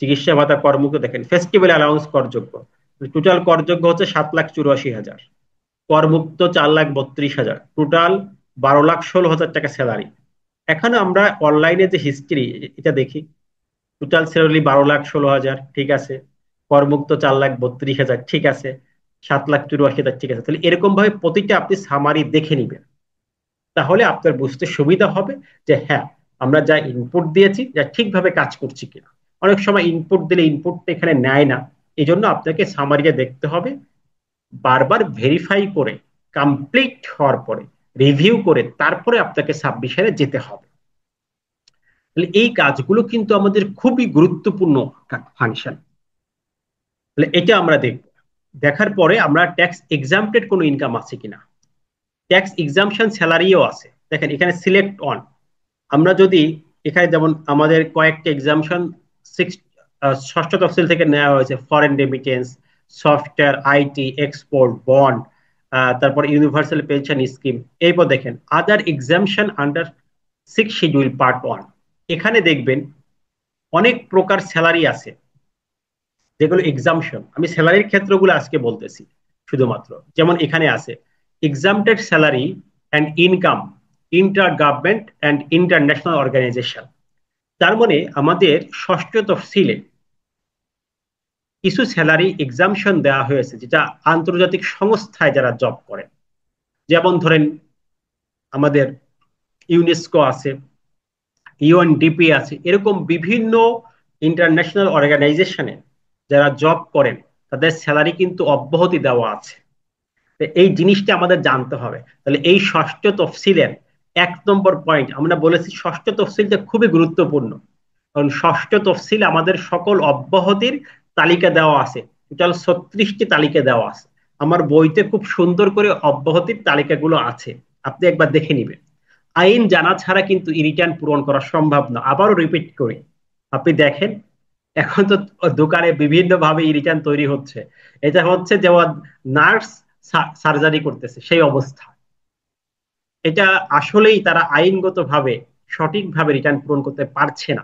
S1: চিকিৎসা ভাতা করমুক্ত, দেখেন ফেস্টিভ্যাল অ্যালাউন্স করযোগ্য। টোটাল করযোগ্য হচ্ছে 7,84,000, করমুক্ত 4,32,000, টোটাল 12,16,000 টাকা স্যালারি। এখানে আমরা অনলাইনে যে হিস্ট্রি এটা দেখি, টোটাল স্যালারি 12,16,000, ঠিক আছে, করমুক্ত 4,32,000, ঠিক আছে, 7,84,000, ঠিক আছে। তাহলে এরকম ভাবে প্রতিটা আপনি সামারি দেখে নিবেন, তাহলে আপনার বুঝতে সুবিধা হবে যে হ্যাঁ, আমরা যা ইনপুট দিয়েছি যা ঠিকভাবে কাজ করছি কিনা। অনেক সময় ইনপুট দিলে ইনপুটটা এখানে নেয় না, এই জন্য আপনাকে সামারিটা দেখতে হবে, বারবার ভেরিফাই করে, কমপ্লিট হওয়ার পরে, রিভিউ করে তারপরে আপনাকে সাবমিশনে যেতে হবে। তাহলে এই কাজগুলো কিন্তু আমাদের খুবই গুরুত্বপূর্ণ ফাংশন। তাহলে এটা আমরা দেখব, দেখার পরে আমরা ট্যাক্স এক্সাম্পটেড কোনো ইনকাম আছে কিনা। ট্যাক্স এক্সাম্পশন স্যালারিও আছে, দেখেন এখানে সিলেক্ট অন। আমরা যদি এখানে যেমন আমাদের কয়েকটা এক্সামশন ষষ্ঠ তফসিল থেকে নেওয়া হয়েছে, foreign remittance, software, IT, export, bond, তারপর ইউনিভার্সাল পেনশন স্কিম। এরপর দেখেন আদার এক্সামশন আন্ডার 6 শিডিউল পার্ট 1। এখানে দেখবেন অনেক প্রকার স্যালারি আছে যেগুলো এক্সামশন। আমি স্যালারির ক্ষেত্রগুলো আজকে বলতেছি শুধুমাত্র। যেমন এখানে আছে exempted salary and income inter government and international organisation. তার মানে আমাদের ষষ্ঠ তফসিলে কিছু স্যালারি এক্সামশন দেওয়া হয়েছে যেটা আন্তর্জাতিক সংস্থায় যারা জব করে, যেমন ধরেন আমাদের ইউনেস্কো আছে, ইউএনডিপি আছে, এরকম বিভিন্ন ইন্টারন্যাশনাল অর্গানাইজেশনে যারা জব করেন তাদের স্যালারি কিন্তু অব্যাহতি দেওয়া আছে। এই জিনিসটা আমাদের জানতে হবে। তাহলে এই ষষ্ঠ তফসিলের 1 নম্বর পয়েন্ট, আমরা বলেছি ষষ্ঠ তফসিলটা খুবই গুরুত্বপূর্ণ, কারণ ষষ্ঠ তফসিল আমাদের সকল অব্যাহতির তালিকা দেওয়া আছে, টোটাল 36টি তালিকা দেওয়া আছে। আমার বইতে খুব সুন্দর করে অব্যাহতির তালিকাগুলো আছে, আপনি একবার দেখে নিবেন। আইন জানা ছাড়া কিন্তু ই রিটার্ন পূরণ করা সম্ভব না। আবারও রিপিট করি, আপনি দেখেন এখন তো দোকানে বিভিন্ন ভাবে ই রিটার্ন তৈরি হচ্ছে। এটা হচ্ছে যেমন নার্স সার্জারি করতেছে সেই অবস্থা। এটা আসলেই তারা আইনগতভাবে সঠিকভাবে রিটার্ন পূরণ করতে পারছে না।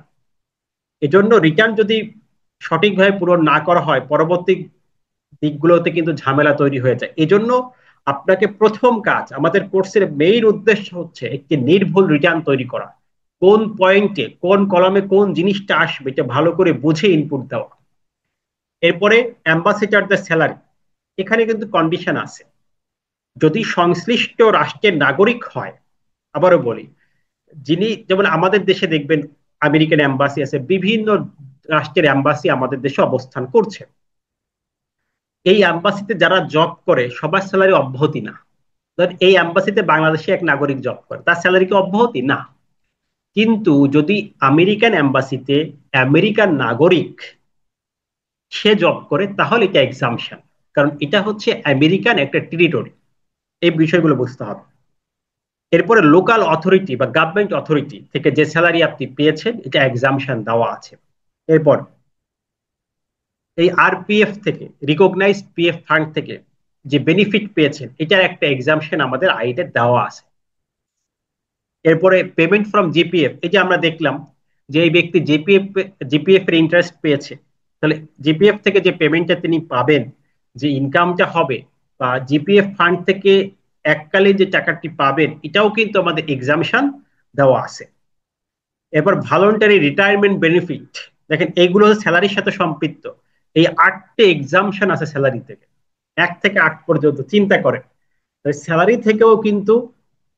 S1: এজন্য রিটার্ন যদি সঠিকভাবে পূরণ না করা হয়, পরবর্তী দিকগুলোতে কিন্তু ঝামেলা তৈরি হয়ে যায়। এজন্য আপনাকে প্রথম কাজ, আমাদের কোর্সের মেইন উদ্দেশ্য হচ্ছে একটি নির্ভুল রিটার্ন তৈরি করা। কোন পয়েন্টে কোন কলামে কোন জিনিসটা আসবে এটা ভালো করে বুঝে ইনপুট দেওয়া। এরপরে অ্যাম্বাসেডরদের স্যালারি, এখানে কিন্তু কন্ডিশন আছে, যদি সংশ্লিষ্ট রাষ্ট্রের নাগরিক হয়। আবারও বলি, যিনি যেমন আমাদের দেশে দেখবেন আমেরিকান এম্বাসি আছে, বিভিন্ন রাষ্ট্রের এম্বাসি আমাদের দেশে অবস্থান করছে। এই এম্বাসিতে যারা জব করে সবার স্যালারি অব্যাহতি না। ধর এই এম্বাসিতে বাংলাদেশে এক নাগরিক জব করে, তার স্যালারি কি অব্যাহতি না? কিন্তু যদি আমেরিকান এম্বাসিতে আমেরিকান নাগরিক সে জব করে, তাহলে এটা এক্সামশন, কারণ এটা হচ্ছে আমেরিকান একটা টেরিটরি। এই বিষয়গুলো বুঝতে হবে। এরপরে লোকাল অথরিটি বা গভর্নমেন্ট অথরিটি থেকে যে স্যালারি আপনি পেয়েছেন, এটা এক্সামশন দেওয়া আছে। এরপর এই আরপিএফ থেকে, রিকগনাইজড পিএফ ফান্ড থেকে যে বেনিফিট পেয়েছেন, এটার একটা এক্সামশন আমাদের আইতে দেওয়া আছে। এরপরে পেমেন্ট ফ্রম জিপিএফ, এই যে আমরা দেখলাম যে এই ব্যক্তি জিপিএফ এর ইন্টারেস্ট পেয়েছে, তাহলে জিপিএফ থেকে যে পেমেন্টটা তিনি পাবেন, যে ইনকামটা হবে, বা জিপিএফ ফান্ড থেকে এককালীন যে টাকাটি পাবেন, এটাও কিন্তু আমাদের এক্সামশন দেওয়া আছে। এরপর ভলান্টারি রিটায়ারমেন্ট বেনিফিট, দেখেন এইগুলো স্যালারির সাথে সম্পৃক্ত। এই 8টে এক্সামশন আছে স্যালারি থেকে, 1 থেকে 8 পর্যন্ত। চিন্তা করেন, স্যালারি থেকেও কিন্তু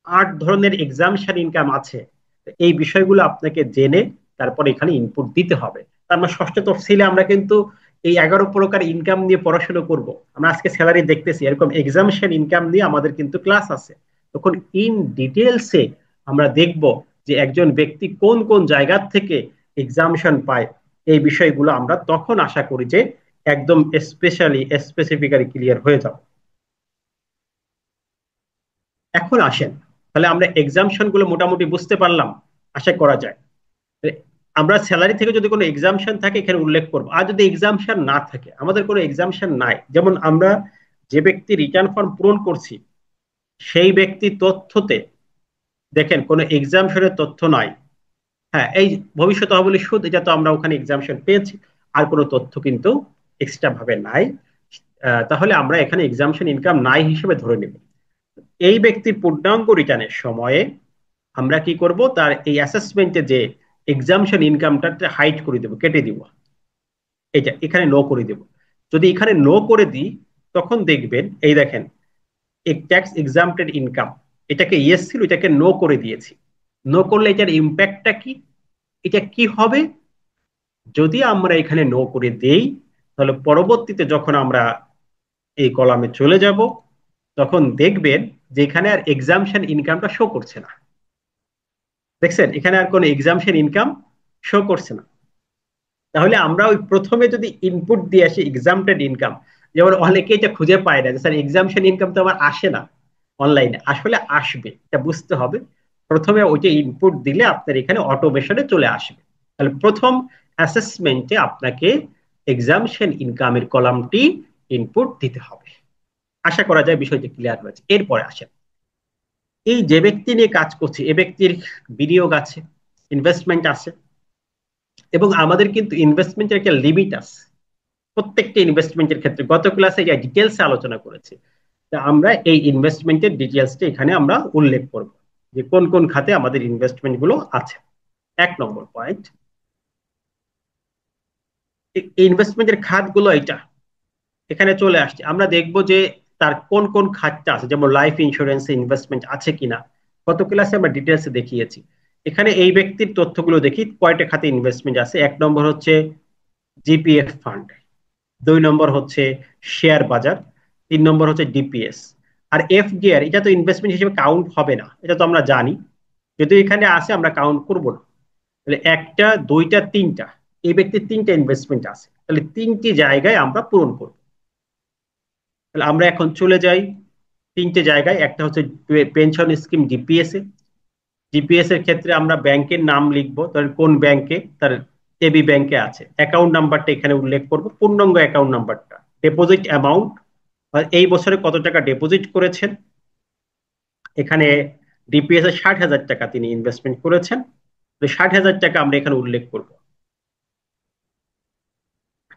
S1: 8 ধরনের এক্সামশন ইনকাম আছে। এই বিষয়গুলো আপনাকে জেনে তারপর এখানে ইনপুট দিতে হবে। আমরা ষষ্ঠ তফসিলে আমরা কিন্তু এই 11 প্রকার ইনকাম নিয়ে পড়াশোনা করব। আমরা আজকে স্যালারি দেখতেছি, এরকম এক্সামশন ইনকাম নিয়ে আমাদের কিন্তু ক্লাস আছে। তখন ইন ডিটেলসে আমরা দেখব যে একজন ব্যক্তি কোন কোন জায়গা থেকে এক্সামশন পায়। এই বিষয়গুলো আমরা তখন আশা করি যে একদম স্পেসিফিক্যালি ক্লিয়ার হয়ে যাবে। এখন আসেন, তাহলে আমরা এক্সামশন গুলো মোটামুটি বুঝতে পারলাম, আশা করা যায়। আমরা স্যালারি থেকে যদি কোনো এক্সামশন থাকে এখানে উল্লেখ করবো, আর যদি এক্সামশন না থাকে, আমাদের কোনো এক্সামশন নাই, যেমন আমরা যে ব্যক্তি রিটার্ন ফর্ম পূরণ করছি সেই ব্যক্তি তথ্যতে দেখেন কোনো এক্সামশনের তথ্য নাই। হ্যাঁ, এই ভবিষ্যৎ তহবিলি সুদ, এটা তো আমরা ওখানে এক্সামশন পেয়েছি, আর কোনো তথ্য কিন্তু এক্সট্রা ভাবে নাই। তাহলে আমরা এখানে এক্সামশন ইনকাম নাই হিসেবে ধরে নেব। এই ব্যক্তির পূর্ণাঙ্গ রিটার্নের সময়ে আমরা কি করব, তার এই অ্যাসেসমেন্টে যে এক্সামশন ইনকামটা হাইড করে দেব, কেটে দিব। এটা এখানে নো করে দেব। যদি এখানে নো করে দিই, তখন দেখবেন এই দেখেন ট্যাক্স এক্সাম্পটেড ইনকাম, এটাকে ইয়েস ছিল, এটাকে নো করে দিয়েছি। নো করলে এটার ইম্প্যাক্টটা কি, এটা কি হবে? যদি আমরা এখানে নো করে দেই, তাহলে পরবর্তীতে যখন আমরা এই কলামে চলে যাব, তখন দেখবেন যে এখানে আর এক্সামশন ইনকামটা শো করছে না। দেখছেন, এখানে আর কোনো এক্সামশন ইনকাম শো করছে না। তাহলে আমরা ওই প্রথমে যদি ইনপুট দিয়ে আসি এক্সামটেড ইনকাম, যেমন অনেকে এটা খুঁজে পায় না যে স্যার এক্সামশন ইনকাম তো আমার আসে না অনলাইনে, আসলে আসবে, এটা বুঝতে হবে। প্রথমে ওইটা ইনপুট দিলে আপনার এখানে অটোমেশনে চলে আসবে। তাহলে প্রথম অ্যাসেসমেন্টে আপনাকে এক্সামশন ইনকামের কলামটি ইনপুট দিতে হবে। আশা করা যায় বিষয়টি ক্লিয়ার হয়েছে। এরপরে আসেন, এই যে ব্যক্তি নিয়ে কাজ করছি, এ ব্যক্তির বিনিয়োগ আছে, ইনভেস্টমেন্ট আছে, এবং আমাদের কিন্তু ইনভেস্টমেন্টের একটা লিমিট আছে প্রত্যেকটা ইনভেস্টমেন্টের ক্ষেত্রে। গত ক্লাসে এটা ডিটেলসে আলোচনা করেছি। আমরা এই ইনভেস্টমেন্টের ডিটেলসটা এখানে আমরা উল্লেখ করব যে কোন কোন খাতে আমাদের ইনভেস্টমেন্ট গুলো আছে। 1 নম্বর পয়েন্ট, ইনভেস্টমেন্টের খাতগুলো এটা এখানে চলে আসছে। আমরা দেখব যে তার কোন কোন খাতটা আছে, যেমন লাইফ ইন্স্যুরেন্সে ইনভেস্টমেন্ট আছে কিনা, গত ক্লাসে আমরা ডিটেলসে দেখিয়েছি। এখানে এই ব্যক্তির তথ্যগুলো দেখি কয়টা খাতে ইনভেস্টমেন্ট আছে। 1 নম্বর হচ্ছে জিপিএফ ফান্ড, 2 নম্বর হচ্ছে শেয়ার বাজার, 3 নম্বর হচ্ছে ডিপিএস। আর এফডিআর এটা তো ইনভেস্টমেন্ট হিসেবে কাউন্ট হবে না, এটা তো আমরা জানি, যদি এখানে আসে আমরা কাউন্ট করব না। তাহলে একটা, দুইটা, তিনটা, এই ব্যক্তির 3টা ইনভেস্টমেন্ট আছে, তাহলে 3টি জায়গায় আমরা পূরণ করব। তাহলে আমরা এখন চলে যাই 3টে জায়গায়। একটা হচ্ছে পেনশন স্কিম ডিপিএস এ। ডিপিএস এর ক্ষেত্রে আমরা ব্যাংকের নাম লিখবো, তাহলে কোন ব্যাংকে, তার এবি ব্যাংকে আছে। অ্যাকাউন্ট নাম্বারটা এখানে উল্লেখ করব, পূর্ণাঙ্গ অ্যাকাউন্ট নাম্বারটা। ডিপোজিট অ্যামাউন্ট, এই বছরে কত টাকা ডিপোজিট করেছেন। এখানে ডিপিএস এ 60,000 টাকা তিনি ইনভেস্টমেন্ট করেছেন, 60,000 টাকা আমরা এখানে উল্লেখ করব।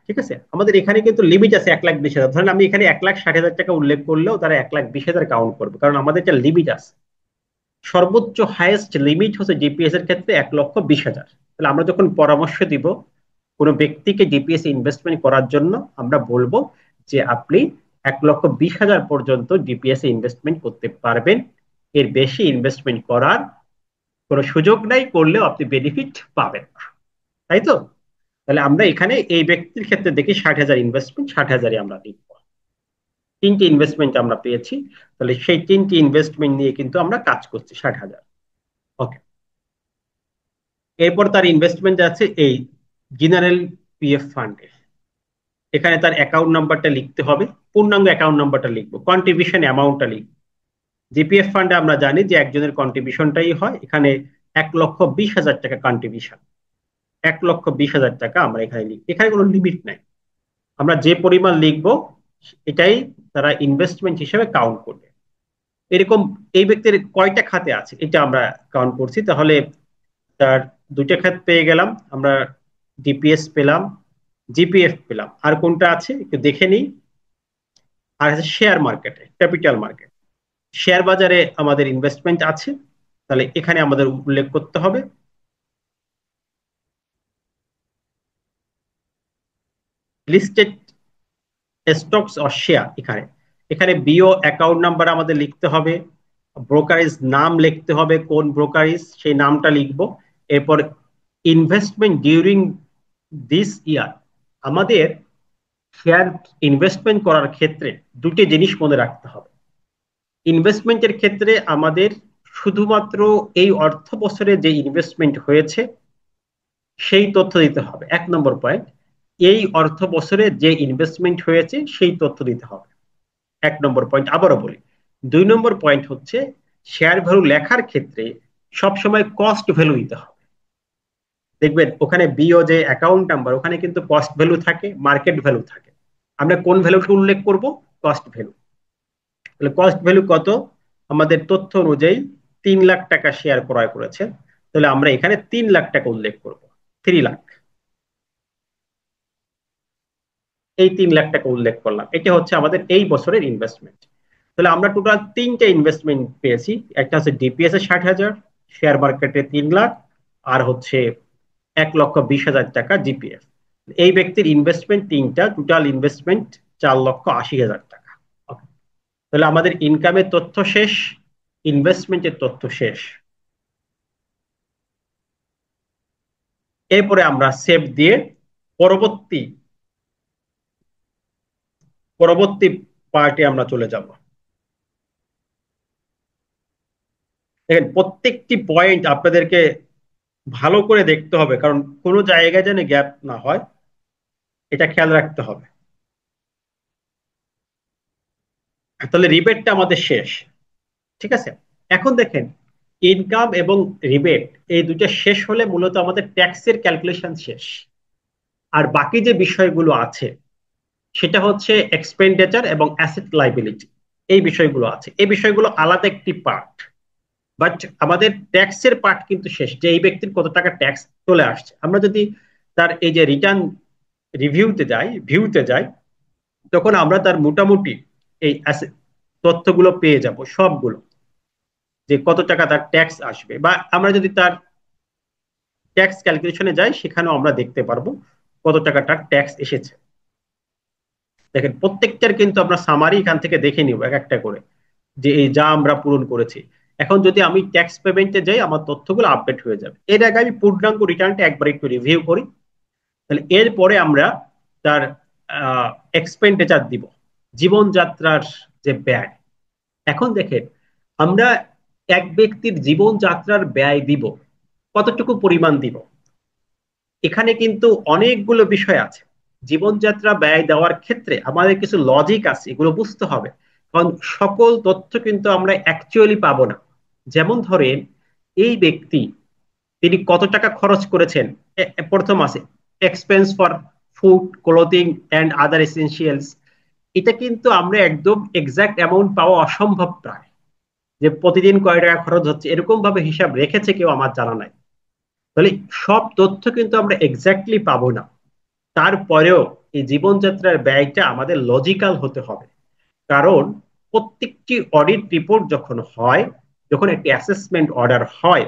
S1: ঠিক আছে, আমাদের এখানে কিন্তু লিমিট আছে 1,20,000। ধরেন আমি এখানে 1,60,000 টাকা উল্লেখ করলেও তারা 1,20,000 কাউন্ট করবে, কারণ আমাদের একটা লিমিট আছে। সর্বোচ্চ হাইয়েস্ট লিমিট হচ্ছে ডিপিএস এর ক্ষেত্রে 1,20,000। তাহলে আমরা যখন পরামর্শ দিব কোনো ব্যক্তিকে ডিপিএস ইনভেস্টমেন্ট করার জন্য, আমরা বলবো যে আপনি 1,20,000 পর্যন্ত ডিপিএস এ ইনভেস্টমেন্ট করতে পারবেন। এর বেশি ইনভেস্টমেন্ট করার কোনো সুযোগ নাই, করলেও আপনি বেনিফিট পাবেন না, তাই তো? তাহলে আমরা এখানে এই ব্যক্তির ক্ষেত্রে দেখি 60,000 ইনভেস্টমেন্ট, 60,000 আমরা লিখব। তিনটি ইনভেস্টমেন্ট আমরা পেয়েছি, তাহলে সেই তিনটি ইনভেস্টমেন্ট নিয়ে কিন্তু আমরা কাজ করছি 60,000। ওকে, এরপর তার ইনভেস্টমেন্ট আছে এই জেনারেল পিএফ ফান্ডে। এখানে তার অ্যাকাউন্ট নাম্বারটা লিখতে হবে, পূর্ণাঙ্গ অ্যাকাউন্ট নাম্বারটা লিখবো, কন্ট্রিবিউশন অ্যামাউন্টটা লিখবো। জিপিএফ ফান্ডে আমরা জানি যে একজনের কন্ট্রিবিউশনটাই হয়, এখানে 1,20,000 টাকা কন্ট্রিবিউশন, 1,20,000 টাকা আমরা এখানে লিখি। এখানে কোনো লিমিট নাই, আমরা যে পরিমাণ লিখবো এটাই তারা ইনভেস্টমেন্ট হিসেবে কাউন্ট করবে। এরকম এই ব্যক্তির কয়টা খাতে আছে এটা আমরা কাউন্ট করছি, তাহলে তার দুইটা খাত পেয়ে গেলাম আমরা, ডিপিএস পেলাম, জিপিএফ পেলাম, আর কোনটা আছে একটু দেখে নিই। আর আছে শেয়ার মার্কেটে, ক্যাপিটাল মার্কেট, শেয়ার বাজারে আমাদের ইনভেস্টমেন্ট আছে, তাহলে এখানে আমাদের উল্লেখ করতে হবে লিস্টেড স্টকস অর শেয়ার। এখানে এখানে বিও অ্যাকাউন্ট নাম্বার আমাদের লিখতে হবে, ব্রোকারেজ নাম লিখতে হবে, কোন ব্রোকারেজ সেই নামটা লিখবো। এরপর ইনভেস্টমেন্ট ডিউরিং দিস ইয়ার, আমাদের শেয়ার ইনভেস্টমেন্ট করার ক্ষেত্রে দুটি জিনিস মনে রাখতে হবে। ইনভেস্টমেন্টের ক্ষেত্রে আমাদের শুধুমাত্র এই অর্থ বছরে যে ইনভেস্টমেন্ট হয়েছে সেই তথ্য দিতে হবে, 1 নম্বর পয়েন্ট। এই অর্থ বছরে যে ইনভেস্টমেন্ট হয়েছে সেই তথ্য দিতে হবে, 1 নম্বর পয়েন্ট। আবারও বলি, 2 নম্বর পয়েন্ট হচ্ছে শেয়ার ভ্যালু লেখার ক্ষেত্রে সবসময় কস্ট ভ্যালু দিতে হবে। দেখবেন ওখানে বিও যে অ্যাকাউন্ট নাম্বার, ওখানে কিন্তু কস্ট ভ্যালু থাকে, মার্কেট ভ্যালু থাকে। আমরা কোন ভ্যালুকে উল্লেখ করব? Cost value. তাহলে কস্ট ভ্যালু কত? আমাদের তথ্য অনুযায়ী 3 লাখ টাকা শেয়ার ক্রয় করেছে, তাহলে আমরা এখানে 3 লাখ টাকা উল্লেখ করব, 3 লাখ। এই 3 লাখ টাকা উল্লেখ করলাম, এটা হচ্ছে আমাদের এই বছরের ইনভেস্টমেন্ট। তাহলে আমরা টোটাল তিনটা ইনভেস্টমেন্ট পেয়েছি, একটা হচ্ছে ডিপিএস এ 60,000, শেয়ার মার্কেটে 3 লাখ, আর হচ্ছে 1,20,000 টাকা জিপিএফ। এই ব্যক্তির ইনভেস্টমেন্ট তিনটা, টোটাল ইনভেস্টমেন্ট 4,80,000 টাকা। তাহলে আমাদের ইনকামের তথ্য শেষ, ইনভেস্টমেন্টের তথ্য শেষ। এরপরে আমরা সেভ দিয়ে পরবর্তী পরবর্তী পার্টে আমরা চলে যাব। দেখেন প্রত্যেকটি পয়েন্ট আপনাদেরকে ভালো করে দেখতে হবে, কারণ কোনো জায়গায় যেন গ্যাপ না হয়, এটা খেয়াল রাখতে হবে। তাহলে রিবেটটা আমাদের শেষ, ঠিক আছে। এখন দেখেন ইনকাম এবং রিবেট এই দুটো শেষ হলে মূলত আমাদের ট্যাক্সের ক্যালকুলেশন শেষ। আর বাকি যে বিষয়গুলো আছে সেটা হচ্ছে এক্সপেন্ডিচার এবং অ্যাসেট লাইবিলিটি, এই বিষয়গুলো আছে, এই বিষয়গুলো আলাদা একটি পার্ট। বাট আমাদের ট্যাক্সের পার্ট কিন্তু শেষ, যে এই ব্যক্তির কত টাকা ট্যাক্স চলে আসছে। আমরা যদি তার এই যে রিটার্ন ভিউতে যাই, তখন আমরা তার মোটামুটি এই তথ্যগুলো পেয়ে যাব সবগুলো, যে কত টাকা তার ট্যাক্স আসবে। বা আমরা যদি তার ট্যাক্স ক্যালকুলেশনে যাই, সেখানেও আমরা দেখতে পারবো কত টাকা তার ট্যাক্স এসেছে। দেখেন প্রত্যেকটার কিন্তু আমরা সামারি এখান থেকে দেখে নিব এক একটা করে, যে এই যা আমরা পূরণ করেছি। এখন যদি আমি ট্যাক্স পেমেন্টে যাই, আমার তথ্যগুলো আপডেট হয়ে যাবে। এর আগে আমি পূর্ণাঙ্গ রিটার্নটা একবার একটু রিভিউ করি, তাহলে এরপরে আমরা তার এক্সপেন্ডিচার দিব, জীবনযাত্রার যে ব্যয়। এখন দেখেন আমরা এক ব্যক্তির জীবনযাত্রার ব্যয় দিব, কতটুকু পরিমাণ দিব, এখানে কিন্তু অনেকগুলো বিষয় আছে। জীবনযাত্রা ব্যয় দেওয়ার ক্ষেত্রে আমাদের কিছু লজিক আছে, এগুলো বুঝতে হবে, কারণ সকল তথ্য কিন্তু আমরা অ্যাকচুয়ালি পাবো না। যেমন ধরেন এই ব্যক্তি তিনি কত টাকা খরচ করেছেন, প্রথম আছে expense for food, clothing and other essentials. এটা কিন্তু আমরা একদম এক্সাক্ট অ্যামাউন্ট পাওয়া অসম্ভব প্রায়, যে প্রতিদিন কয় টাকা খরচ হচ্ছে এরকম ভাবে হিসাব রেখেছে কেউ, আমার জানা নাই। তাহলে সব তথ্য কিন্তু আমরা এক্স্যাক্টলি পাবো না। তারপরেও এই জীবনযাত্রার ব্যয়টা আমাদের লজিক্যাল হতে হবে, কারণ প্রত্যেকটি অডিট রিপোর্ট যখন হয়, যখন একটি অ্যাসেসমেন্ট অর্ডার হয়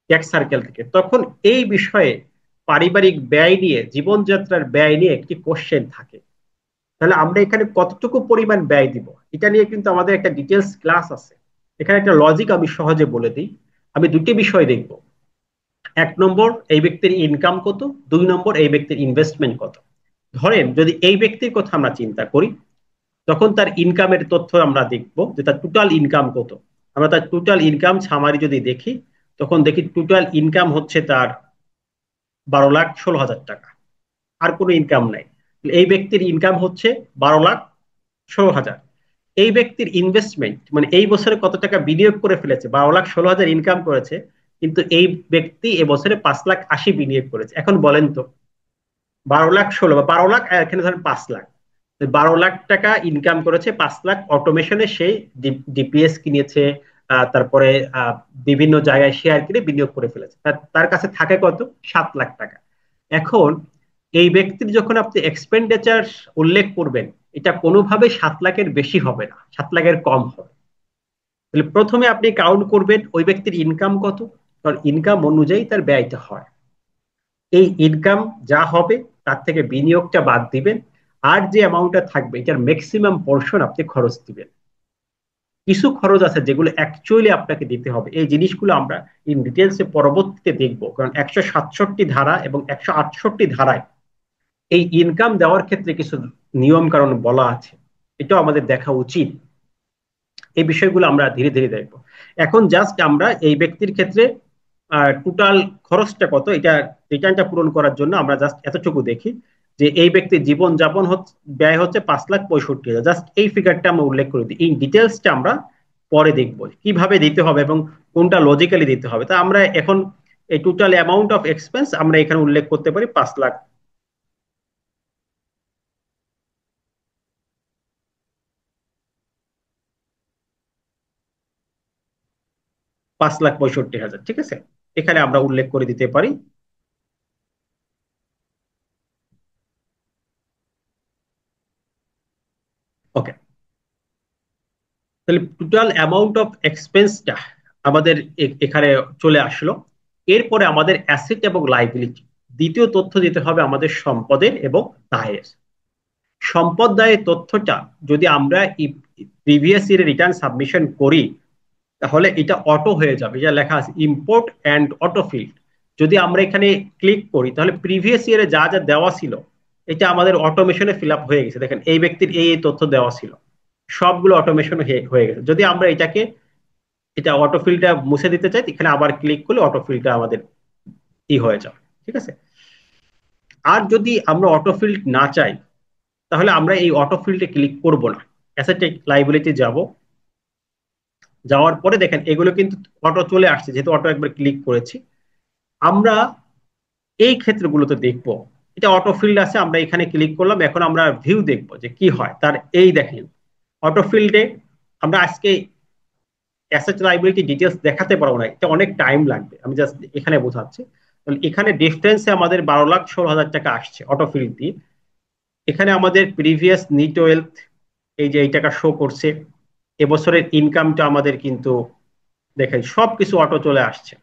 S1: ট্যাক্স সার্কেল থেকে, তখন এই বিষয়ে পারিবারিক ব্যয় নিয়ে, জীবনযাত্রার ব্যয় নিয়ে একটি কোশ্চেন থাকে। তাহলে আমরা এখানে কতটুকু পরিমাণ ব্যয় দিব, এটা নিয়ে কিন্তু আমাদের একটা ডিটেলস ক্লাস আছে। এখানে একটা লজিক আমি সহজে বলে দিই। আমি দুটি বিষয় দেখব। এক নম্বর, এই ব্যক্তির ইনকাম কত। দুই নম্বর, এই ব্যক্তির ইনভেস্টমেন্ট কত। ধরেন যদি এই ব্যক্তির কথা আমরা চিন্তা করি, তখন তার ইনকামের তথ্য আমরা দেখব যে তার টোটাল ইনকাম কত। আমরা তার টোটাল ইনকাম সামারি যদি দেখি, তখন দেখি টোটাল ইনকাম হচ্ছে তার 12,16,000 টাকা। আর কোনো ইনকাম নাই। এই ব্যক্তির ইনকাম হচ্ছে 12,16,000। এই ব্যক্তির ইনভেস্টমেন্ট মানে এই বছরে কত টাকা বিনিয়োগ করে ফেলেছে, 12,16,000 ইনকাম করেছে, কিন্তু এই ব্যক্তি এবছরে 5,80,000 বিনিয়োগ করেছে। এখন বলেন তো, 12,16,000 বা 12,00,000, এখানে ধরেন 5,00,000, 12,00,000 টাকা ইনকাম করেছে, 5,00,000 অটোমেশনে সেই ডিপিএস কিনেছে, তারপরে বিভিন্ন জায়গায় শেয়ার কিনে বিনিয়োগ করে ফেলেছে। তার কাছে থাকে কত, 7,00,000 টাকা। এখন এই ব্যক্তির যখন আপনি এক্সপেন্ডিচার উল্লেখ করবেন, এটা কোনোভাবে 7,00,000-এর বেশি হবে না, 7,00,000-এর কম হবে। তাহলে প্রথমে আপনি কাউন্ট করবেন ওই ব্যক্তির ইনকাম কত, কারণ ইনকাম অনুযায়ী তার ব্যয়টা হয়। এই ইনকাম যা হবে তার থেকে বিনিয়োগটা বাদ দিবেন, আর যে অ্যামাউন্টটা থাকবে এটার ম্যাক্সিমাম পোর্শন আপনি খরচ দিবেন। কিছু খরচ আছে যেগুলো অ্যাকচুয়ালি আপনাকে দিতে হবে, এই জিনিসগুলো আমরা ইন ডিটেলসে পরবর্তীতে দেখবো, কারণ 167 ধারা এবং 168 ধারায় এই ইনকাম দেওয়ার ক্ষেত্রে কিছু নিয়ম কারণ বলা আছে, এটাও আমাদের দেখা উচিত। এই বিষয়গুলো আমরা ধীরে ধীরে দেখবো। এখন জাস্ট আমরা এই ব্যক্তির ক্ষেত্রে টোটাল খরচটা কত, এটা রিটার্নটা পূরণ করার জন্য আমরা জাস্ট এতটুকু দেখি যে এই ব্যক্তির জীবন যাপন ব্যয় হচ্ছে 5,65,000। জাস্ট এই ফিগারটা আমরা উল্লেখ করে দিই, এই ডিটেলসটা আমরা পরে দেখবো কিভাবে দিতে হবে এবং কোনটা লজিক্যালি দিতে হবে। তা আমরা এখন এই টোটাল অ্যামাউন্ট অফ এক্সপেন্স আমরা এখানে উল্লেখ করতে পারি 5,00,000, 5,65,000, ঠিক আছে। এখানে আমরা উল্লেখ করে দিতে পারি। ওকে, তাহলে টোটাল অ্যামাউন্ট অফ এক্সপেন্সটা আমাদের এখানে চলে আসলো। এরপরে আমাদের অ্যাসেট এবং লাইবিলিটি, দ্বিতীয় তথ্য দিতে হবে আমাদের সম্পদের এবং দায়ের। সম্পদ দায়ের তথ্যটা যদি আমরা প্রিভিয়াস ইয়ারে রিটার্ন সাবমিশন করি, তাহলে এটা অটো হয়ে যাবে, যা লেখা আছে ইম্পোর্ট অ্যান্ড অটো ফিল্ড। যদি আমরা এখানে ক্লিক করি, তাহলে প্রিভিয়াস ইয়ারে যা যা দেওয়া ছিল এটা আমাদের অটোমেশনে ফিল আপ হয়ে গেছে। দেখেন এই ব্যক্তির এই তথ্য দেওয়া ছিল, সবগুলো অটোমেশন হয়ে গেছে। যদি আমরা এটা অটোফিলটা মুছে দিতে চাই, এখানে আবার ক্লিক করলে অটোফিলটা আমাদের হয়ে যাবে, ঠিক আছে। আর যদি আমরা অটোফিল্ড না চাই, তাহলে আমরা এই অটোফিল্ডে ক্লিক করব না, অ্যাসেট লাইবিলিটি যাব। যাওয়ার পরে দেখেন এগুলো কিন্তু অটো চলে আসছে, যেহেতু অটো একবার ক্লিক করেছি। আমরা এই ক্ষেত্রগুলোতে দেখব, এটা অটোফিল্ড আছে, আমরা এখানে ক্লিক করলাম। এখন আমরা ভিউ দেখব যে কি হয় তার। এই দেখেন অটোফিল্ডে আমরা আজকে অ্যাসেট লাইবিলিটি ডিটেলস দেখাতে পারবো না, এটা অনেক টাইম লাগবে, আমি জাস্ট এখানে বোঝাচ্ছি। এখানে ডিফারেন্সে আমাদের 12,16,000 টাকা আসছে অটোফিল দিয়ে। এখানে আমাদের প্রিভিয়াস নিট ওয়েলথ, এই যে এই টাকা শো করছে। এবছরের ইনকামটা আমাদের কিন্তু দেখেন সবকিছু অটো চলে আসছে,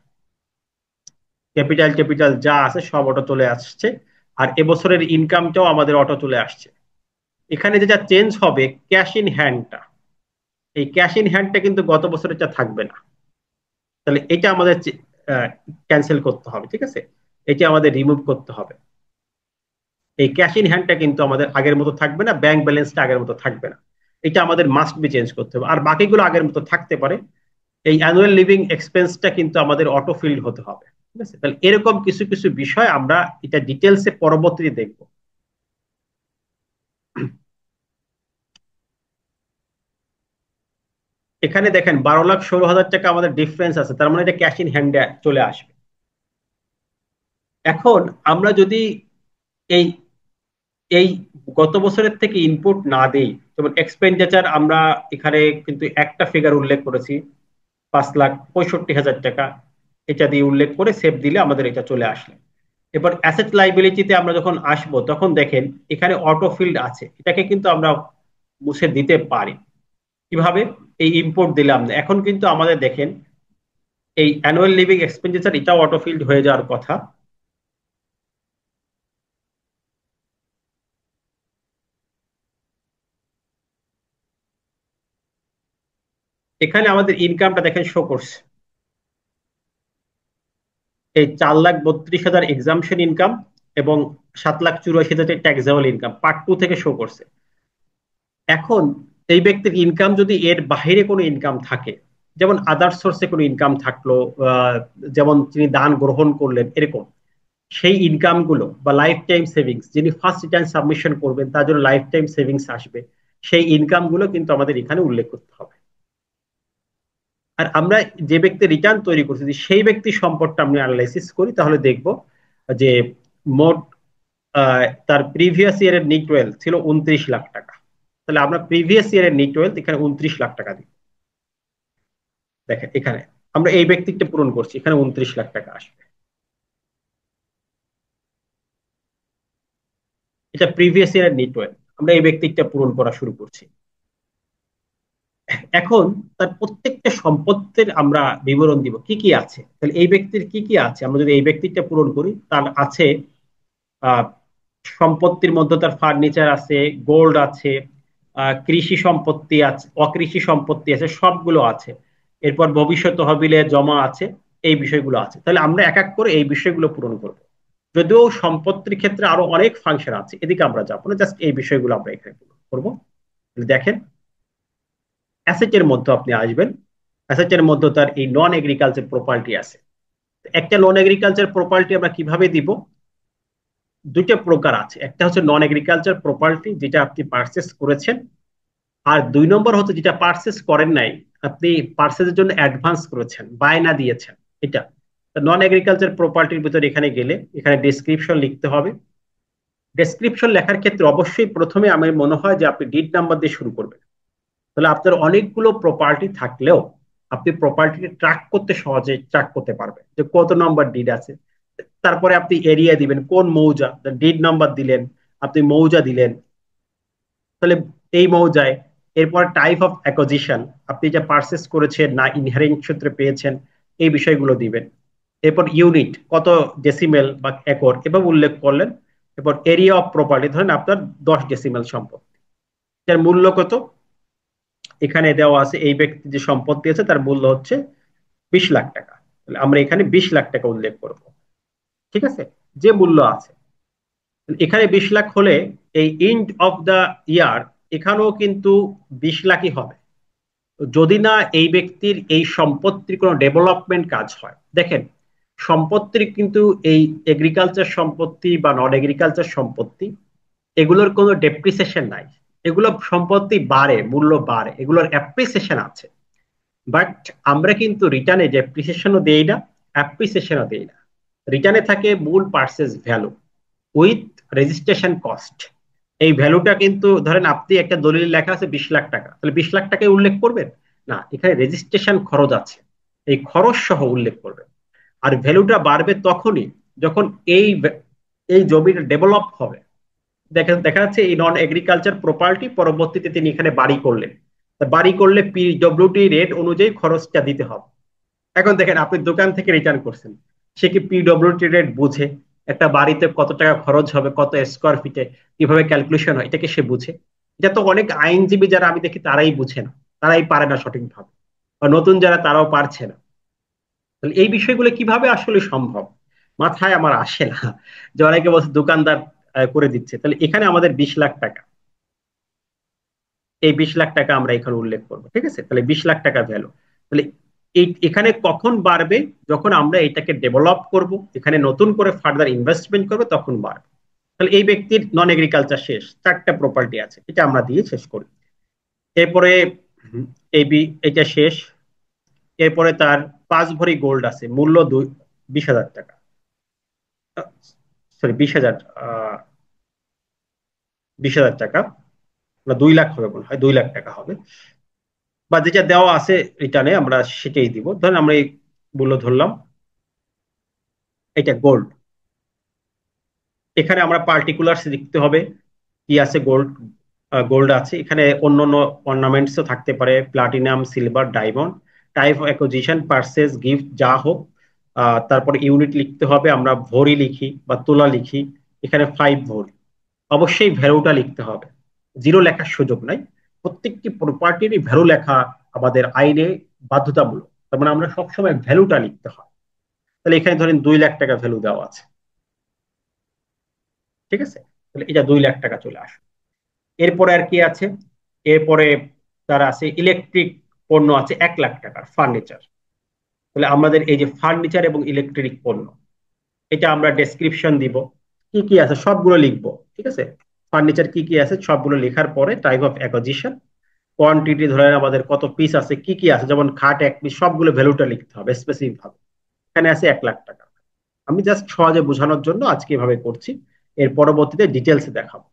S1: ক্যাপিটাল ক্যাপিটাল যা আছে সব অটো চলে আসছে। আর এবছরের ইনকামটাও আমাদের অটো চলে আসছে। এখানে যেটা চেঞ্জ হবে ক্যাশ ইন হ্যান্ডটা, এই ক্যাশ ইন হ্যান্ডটা কিন্তু গত বছরেরটা থাকবে না। তাহলে এটা আমাদের ক্যান্সেল করতে হবে, ঠিক আছে। এটা আমাদের রিমুভ করতে হবে। এই ক্যাশ ইন হ্যান্ডটা কিন্তু আমাদের আগের মতো থাকবে না, ব্যাংক ব্যালেন্সটা আগের মতো থাকবে না। এটা আমাদের মাস্ট বি চেঞ্জ করতে হবে। আর বাকিগুলো আগের মতো থাকতে পারে। এই অ্যানুয়াল লিভিং এক্সপেন্সটা কিন্তু আমাদের অটো ফিল্ড হতে হবে, ঠিক আছে। তাহলে এরকম কিছু কিছু বিষয় আমরা এটা ডিটেলসে পরবর্তীতে দেখব। এখানে দেখেন 12,16,000 টাকা আমাদের ডিফারেন্স আছে, তার মানে এটা ক্যাশ ইন হ্যান্ডে চলে আসবে। এখন আমরা যদি এই এই গত বছরের থেকে ইনপুট না দেই, যেমন এক্সপেন্ডিচার আমরা এখানে কিন্তু একটা ফিগার উল্লেখ করেছি, 5,65,000 টাকা। এটা দিয়ে উল্লেখ করে সেভ দিলে আমাদের এটা চলে আসলো। এবার অ্যাসেট লাইবিলিটিতে আমরা যখন আসব, তখন দেখেন এখানে অটো ফিল্ড আছে, এটাকে কিন্তু আমরা মুছে দিতে পারি। কিভাবে? এই ইম্পোর্ট দিলাম না, এখন কিন্তু আমাদের দেখেন এই অ্যানুয়াল লিভিং এক্সপেন্ডিচার এটাও অটো ফিল্ড হয়ে যাওয়ার কথা। এখানে আমাদের ইনকামটা দেখেন শো করছে, এই 4,32,000 এক্সামশন ইনকাম এবং 7,84,000 ট্যাক্সেবল ইনকাম পার্ট টু থেকে শো করছে। এখন এই ব্যক্তির ইনকাম যদি এর বাইরে কোনো ইনকাম থাকে, যেমন আদার সোর্সে কোনো ইনকাম থাকলো, আহ, যেমন তিনি দান গ্রহণ করলেন এরকম, সেই ইনকাম গুলো বা লাইফ টাইম সেভিংস, যিনি ফার্স্ট রিটার্ন সাবমিশন করবেন তার জন্য লাইফ টাইম সেভিংস আসবে, সেই ইনকাম গুলো কিন্তু আমাদের এখানে উল্লেখ করতে হবে। আর আমরা যে ব্যক্তি রিটার্ন তৈরি করছি যদি সেই ব্যক্তি সম্পদটা আমরা অ্যানালাইসিস করি তাহলে দেখব যে মোট তার প্রিভিয়াস ইয়ারের নিট ওয়েলথ ছিল 29 লাখ টাকা। তাহলে আমরা প্রিভিয়াস ইয়ারের নিট ওয়েলথ এখানে 29 লাখ টাকা দিই। দেখেন এখানে আমরা এই ব্যক্তিটা পূরণ করছি, এখানে 29 লাখ টাকা আসবে। এটা প্রিভিয়াস ইয়ারের নিট ওয়েলথ, আমরা এই ব্যক্তিটা পূরণ করা শুরু করছি। এখন তার প্রত্যেকটা সম্পত্তির আমরা বিবরণ দিব কি কি আছে। তাহলে এই ব্যক্তির কি কি আছে আমরা যদি এই ব্যক্তিটা পূরণ করি, তার আছে আহ সম্পত্তির মধ্যে তার ফার্নিচার আছে, গোল্ড আছে, কৃষি সম্পত্তি আছে, অকৃষি সম্পত্তি আছে, সবগুলো আছে। এরপর ভবিষ্যৎ তহবিলে জমা আছে, এই বিষয়গুলো আছে। তাহলে আমরা এক এক করে এই বিষয়গুলো পূরণ করব। যদিও সম্পত্তির ক্ষেত্রে আরো অনেক ফাংশন আছে, এদিকে আমরা যাবো না, জাস্ট এই বিষয়গুলো আমরা এখানে পূরণ করবো। দেখেন অ্যাসেটের মধ্যে আপনি আসবেন, অ্যাসেটের মধ্যে তার এই নন এগ্রিকালচার প্রপার্টি আছে। একটা নন এগ্রিকালচার প্রপার্টি আমরা কিভাবে দিব, দুইটা প্রকার আছে। একটা হচ্ছে নন এগ্রিকালচার প্রপার্টি যেটা আপনি পারচেস করেছেন, আর দুই নম্বর হচ্ছে যেটা পারচেস করেন নাই, আপনি পারচেসের জন্য অ্যাডভান্স করেছেন, বায়না দিয়েছেন। এটা নন এগ্রিকালচার প্রপার্টির ভিতরে এখানে গেলে এখানে ডেসক্রিপশন লিখতে হবে। ডেসক্রিপশন লেখার ক্ষেত্রে অবশ্যই প্রথমে আমার মনে হয় যে আপনি ডিড নাম্বার দিয়ে শুরু করবেন। তাহলে আপনার অনেকগুলো প্রপার্টি থাকলেও আপনি প্রপার্টিকে ট্র্যাক করতে সহজে ট্র্যাক করতে পারবেন যে কত নম্বর ডিড আছে। তারপরে আপনি এরিয়া দিবেন, কোন মৌজা, ডিড নাম্বার দিলেন, আপনি মৌজা দিলেন, তাহলে এই মৌজায়। এরপর টাইপ অফ অ্যাকোজিশন, আপনি যা পারচেস করেছেন না ইনহেরিট সূত্রে পেয়েছেন, এই বিষয়গুলো দিবেন। এরপর ইউনিট কত, ডেসিমেল বা একর এভাবে উল্লেখ করলেন। এরপর এরিয়া অফ প্রপার্টি, ধরেন আপনার 10 ডেসিমেল সম্পত্তি, এর মূল্য কত, এখানে দেওয়া আছে এই ব্যক্তি যে সম্পত্তি আছে তার মূল্য হচ্ছে 20 লাখ টাকা। তাহলে আমরা এখানে 20 লাখ টাকা উল্লেখ করব। ঠিক আছে, যে মূল্য আছে এখানে 20 লাখ হলে এই এন্ড অফ দা ইয়ার এখানেও কিন্তু 20 লাখই হবে, যদি না এই ব্যক্তির এই সম্পত্তির কোনো ডেভেলপমেন্ট কাজ হয়। দেখেন সম্পত্তির কিন্তু এই এগ্রিকালচার সম্পত্তি বা নন এগ্রিকালচার সম্পত্তি এগুলোর কোনো ডেপ্রিসিয়েশন নাই, এগুলো সম্পত্তি বাড়ে, মূল্য বাড়ে, এগুলোর অ্যাপ্রিসিয়েশন আছে। বাট আমরা কিন্তু রিটার্নে ডেপ্রিসিয়েশনও দেই না, অ্যাপ্রিসিয়েশনও দেই না। রিটার্নে থাকে মূল purchase value with registration cost. এই ভ্যালুটা কিন্তু ধরেন আপনি একটা দলিল লেখা আছে 20 লাখ টাকা, তাহলে 20 লাখ টাকায় উল্লেখ করবেন না, এখানে রেজিস্ট্রেশন খরচ আছে, এই খরচ সহ উল্লেখ করবেন। আর ভ্যালুটা বাড়বে তখনই যখন এই এই জমিটা ডেভেলপ হবে। দেখা যাচ্ছে এই নন এগ্রিকালচার প্রপার্টি পরবর্তীতে তিনি এখানে বাড়ি করলেন, বাড়ি করলে পিডব্লিউডি রেট অনুযায়ী খরচটা দিতে হবে। এখন দেখেন আপনি দোকান থেকে রিটার্ন করছেন, সে কি পিডব্লিউডি রেট বুঝে একটা বাড়িতে কত টাকা খরচ হবে, কত স্কোয়ার ফিটে কিভাবে ক্যালকুলেশন হয়, এটাকে সে বুঝে? এটা তো অনেক আইনজীবী যারা আমি দেখি তারাই বুঝে না, তারাই পারে না সঠিকভাবে, বা নতুন যারা তারাও পারছে না। তাহলে এই বিষয়গুলো কিভাবে আসলে সম্ভব, মাথায় আমার আসে না। যে অনেকে বলছে দোকানদার করে দিচ্ছে, তাহলে এখানে আমাদের 20 লাখ টাকা, এই 20 লাখ টাকা আমরা এখানে উল্লেখ করবো। ঠিক আছে, তাহলে 20 লাখ টাকা ভ্যালু। তাহলে এই এখানে কখন বাড়বে, যখন আমরা এটাকে ডেভেলপ করব, এখানে নতুন করে ফার্দার ইনভেস্টমেন্ট করবে তখন বাড়বে। তাহলে এই ব্যক্তির নন এগ্রিকালচার শেষ, 4টা প্রপার্টি আছে, এটা আমরা দিয়ে শেষ করি। এরপরে এটা শেষ। এরপরে তার 5 ভরি গোল্ড আছে, মূল্য 20,000 টাকা, সরি 20,000, 20,000 টাকা, 2 লাখ হবে মনে হয়, 2 লাখ টাকা হবে, বা যেটা দেওয়া আছে রিটার্নে আমরা সেটাই দিব। ধরেন আমরা এই মূল্য ধরলাম, এটা গোল্ড। এখানে আমরা পার্টিকুলার্স লিখতে হবে কি আছে, গোল্ড, গোল্ড আছে এখানে, অন্য অন্য অর্নামেন্টসও থাকতে পারে, platinum, silver, diamond, type of acquisition, purchase, gift যা হোক। তারপরে ইউনিট লিখতে হবে, আমরা ভরি লিখি বা তোলা লিখি, এখানে 5 ভরি। অবশ্যই ভ্যালুটা লিখতে হবে, জিরো লেখার সুযোগ নাই, প্রত্যেকটি প্রপার্টিরই ভ্যালু লেখা আমাদের আইনে বাধ্যতামূলক। তার মানে আমরা সবসময় ভ্যালুটা লিখতে হয়। তাহলে এখানে ধরেন 2 লাখ টাকা ভ্যালু দেওয়া আছে, ঠিক আছে? তাহলে এটা 2 লাখ টাকা চলে আসে। এরপরে আর কি আছে? এরপরে তার আছে ইলেকট্রিক পণ্য আছে 1 লাখ টাকার ফার্নিচার। তাহলে আমাদের এই যে ফার্নিচার এবং ইলেকট্রিক পণ্য, এটা আমরা ডেসক্রিপশন দিব, কি কি আছে সবগুলো লিখবো, ঠিক আছে? ফার্নিচার কি কি আছে সবগুলো লেখার পরে টাইপ অফ অ্যাকুইজিশন, কোয়ান্টিটি ধরেন আমাদের কত পিস আছে, কি কি আছে, যেমন খাট 1 পিস, সবগুলো ভ্যালুটা লিখতে হবে স্পেসিফিক ভাবে। এখানে আছে 1 লাখ টাকা। আমি জাস্ট সহজে বোঝানোর জন্য আজকে এভাবে করছি, এর পরবর্তীতে ডিটেলসে দেখাবো।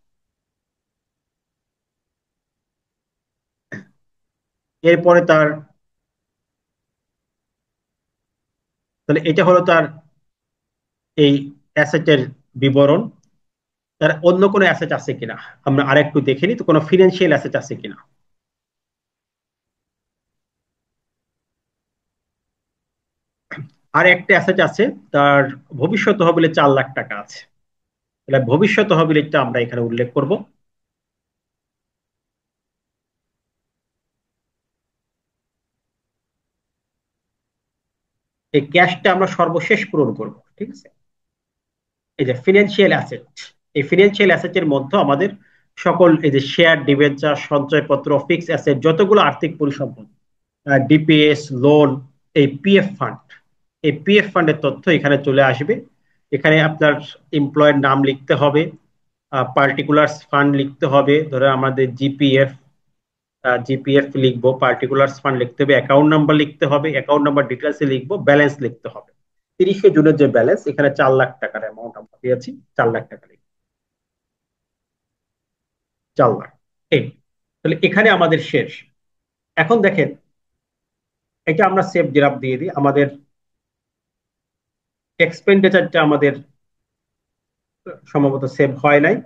S1: এরপরে তার, তাহলে এটা হলো তার এই অ্যাসেটের বিবরণ। তার অন্য কোনো অ্যাসেট আছে কিনা আমরা আরেকটু দেখে নিই, তো কোনো ফিনান্সিয়াল অ্যাসেট আছে কিনা। আর একটা অ্যাসেট আছে, তার ভবিষ্যৎ তহবিলে 4 লাখ টাকা আছে। তাহলে ভবিষ্যৎ তহবিলটা আমরা এখানে উল্লেখ করব। এই ক্যাশটা আমরা সর্বশেষ পূরণ করব, ঠিক আছে? এই যে ফিনান্সিয়াল অ্যাসেট, এই ফিনান্সিয়াল অ্যাসেটের মধ্যে আমাদের সকল এই যে শেয়ার, ডিবেঞ্চার, সঞ্চয়পত্র, ফিক্সড অ্যাসেট, যতগুলো আর্থিক পরিসম্পদ, ডিপিএস, লোন, এই পিএফ ফান্ড, এই পিএফ ফান্ডের তথ্য এখানে চলে আসবে। এখানে আপনার এমপ্লয়ের নাম লিখতে হবে, পার্টিকুলার্স ফান্ড লিখতে হবে, ধরো আমাদের জিপিএফ, জিপিএফ লিখবো, পার্টিকুলার্স ফান্ড লিখতে হবে, অ্যাকাউন্ট নাম্বার লিখতে হবে, অ্যাকাউন্ট নাম্বার ডিটেলস লিখবো, ব্যালেন্স লিখতে হবে। 30শে জুনের যে ব্যালেন্স, এখানে 4 লাখ টাকার অ্যামাউন্ট আমরা পেয়েছি, 4 লাখ টাকা লিখবো, 4 লাখ। এই, তাহলে এখানে আমাদের শেষ। এখন দেখেন, এটা আমরা সেভ গ্রাফ দিয়ে দিই। আমাদের এক্সপেন্ডিচারটা আমাদের সম্ভবত সেভ হয় নাই।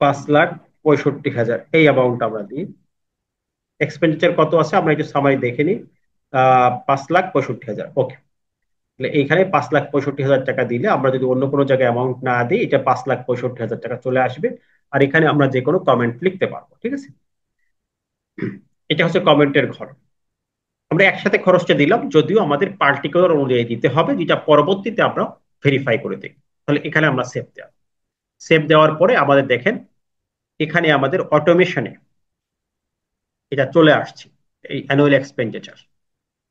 S1: 5,65,000 এই অ্যামাউন্ট আমরা দিই। এক্সপেন্ডিচার কত আছে আমরা একটু সামারি দেখে নিই। 5,65,000, ওকে। তাহলে এইখানে 5,65,000 টাকা দিলে, আমরা যদি অন্য কোনো জায়গায় অ্যামাউন্ট না দিই, এটা 5,65,000 টাকা চলে আসবে। আর এখানে আমরা যে কোনো কমেন্ট লিখতে পারবো, ঠিক আছে? এটা হচ্ছে কমেন্টের ঘর। আমরা একসাথে খরচটা দিলাম, যদিও আমাদের পার্টিকুলার অনুযায়ী দিতে হবে, যেটা পরবর্তীতে আমরা ভেরিফাই করে দিই। তাহলে এখানে আমরা সেভ দেওয়া, সেভ দেওয়ার পরে আমাদের দেখেন এখানে আমাদের অটোমেশনে এটা চলে আসছে, এই অ্যানুয়াল এক্সপেন্ডিচার।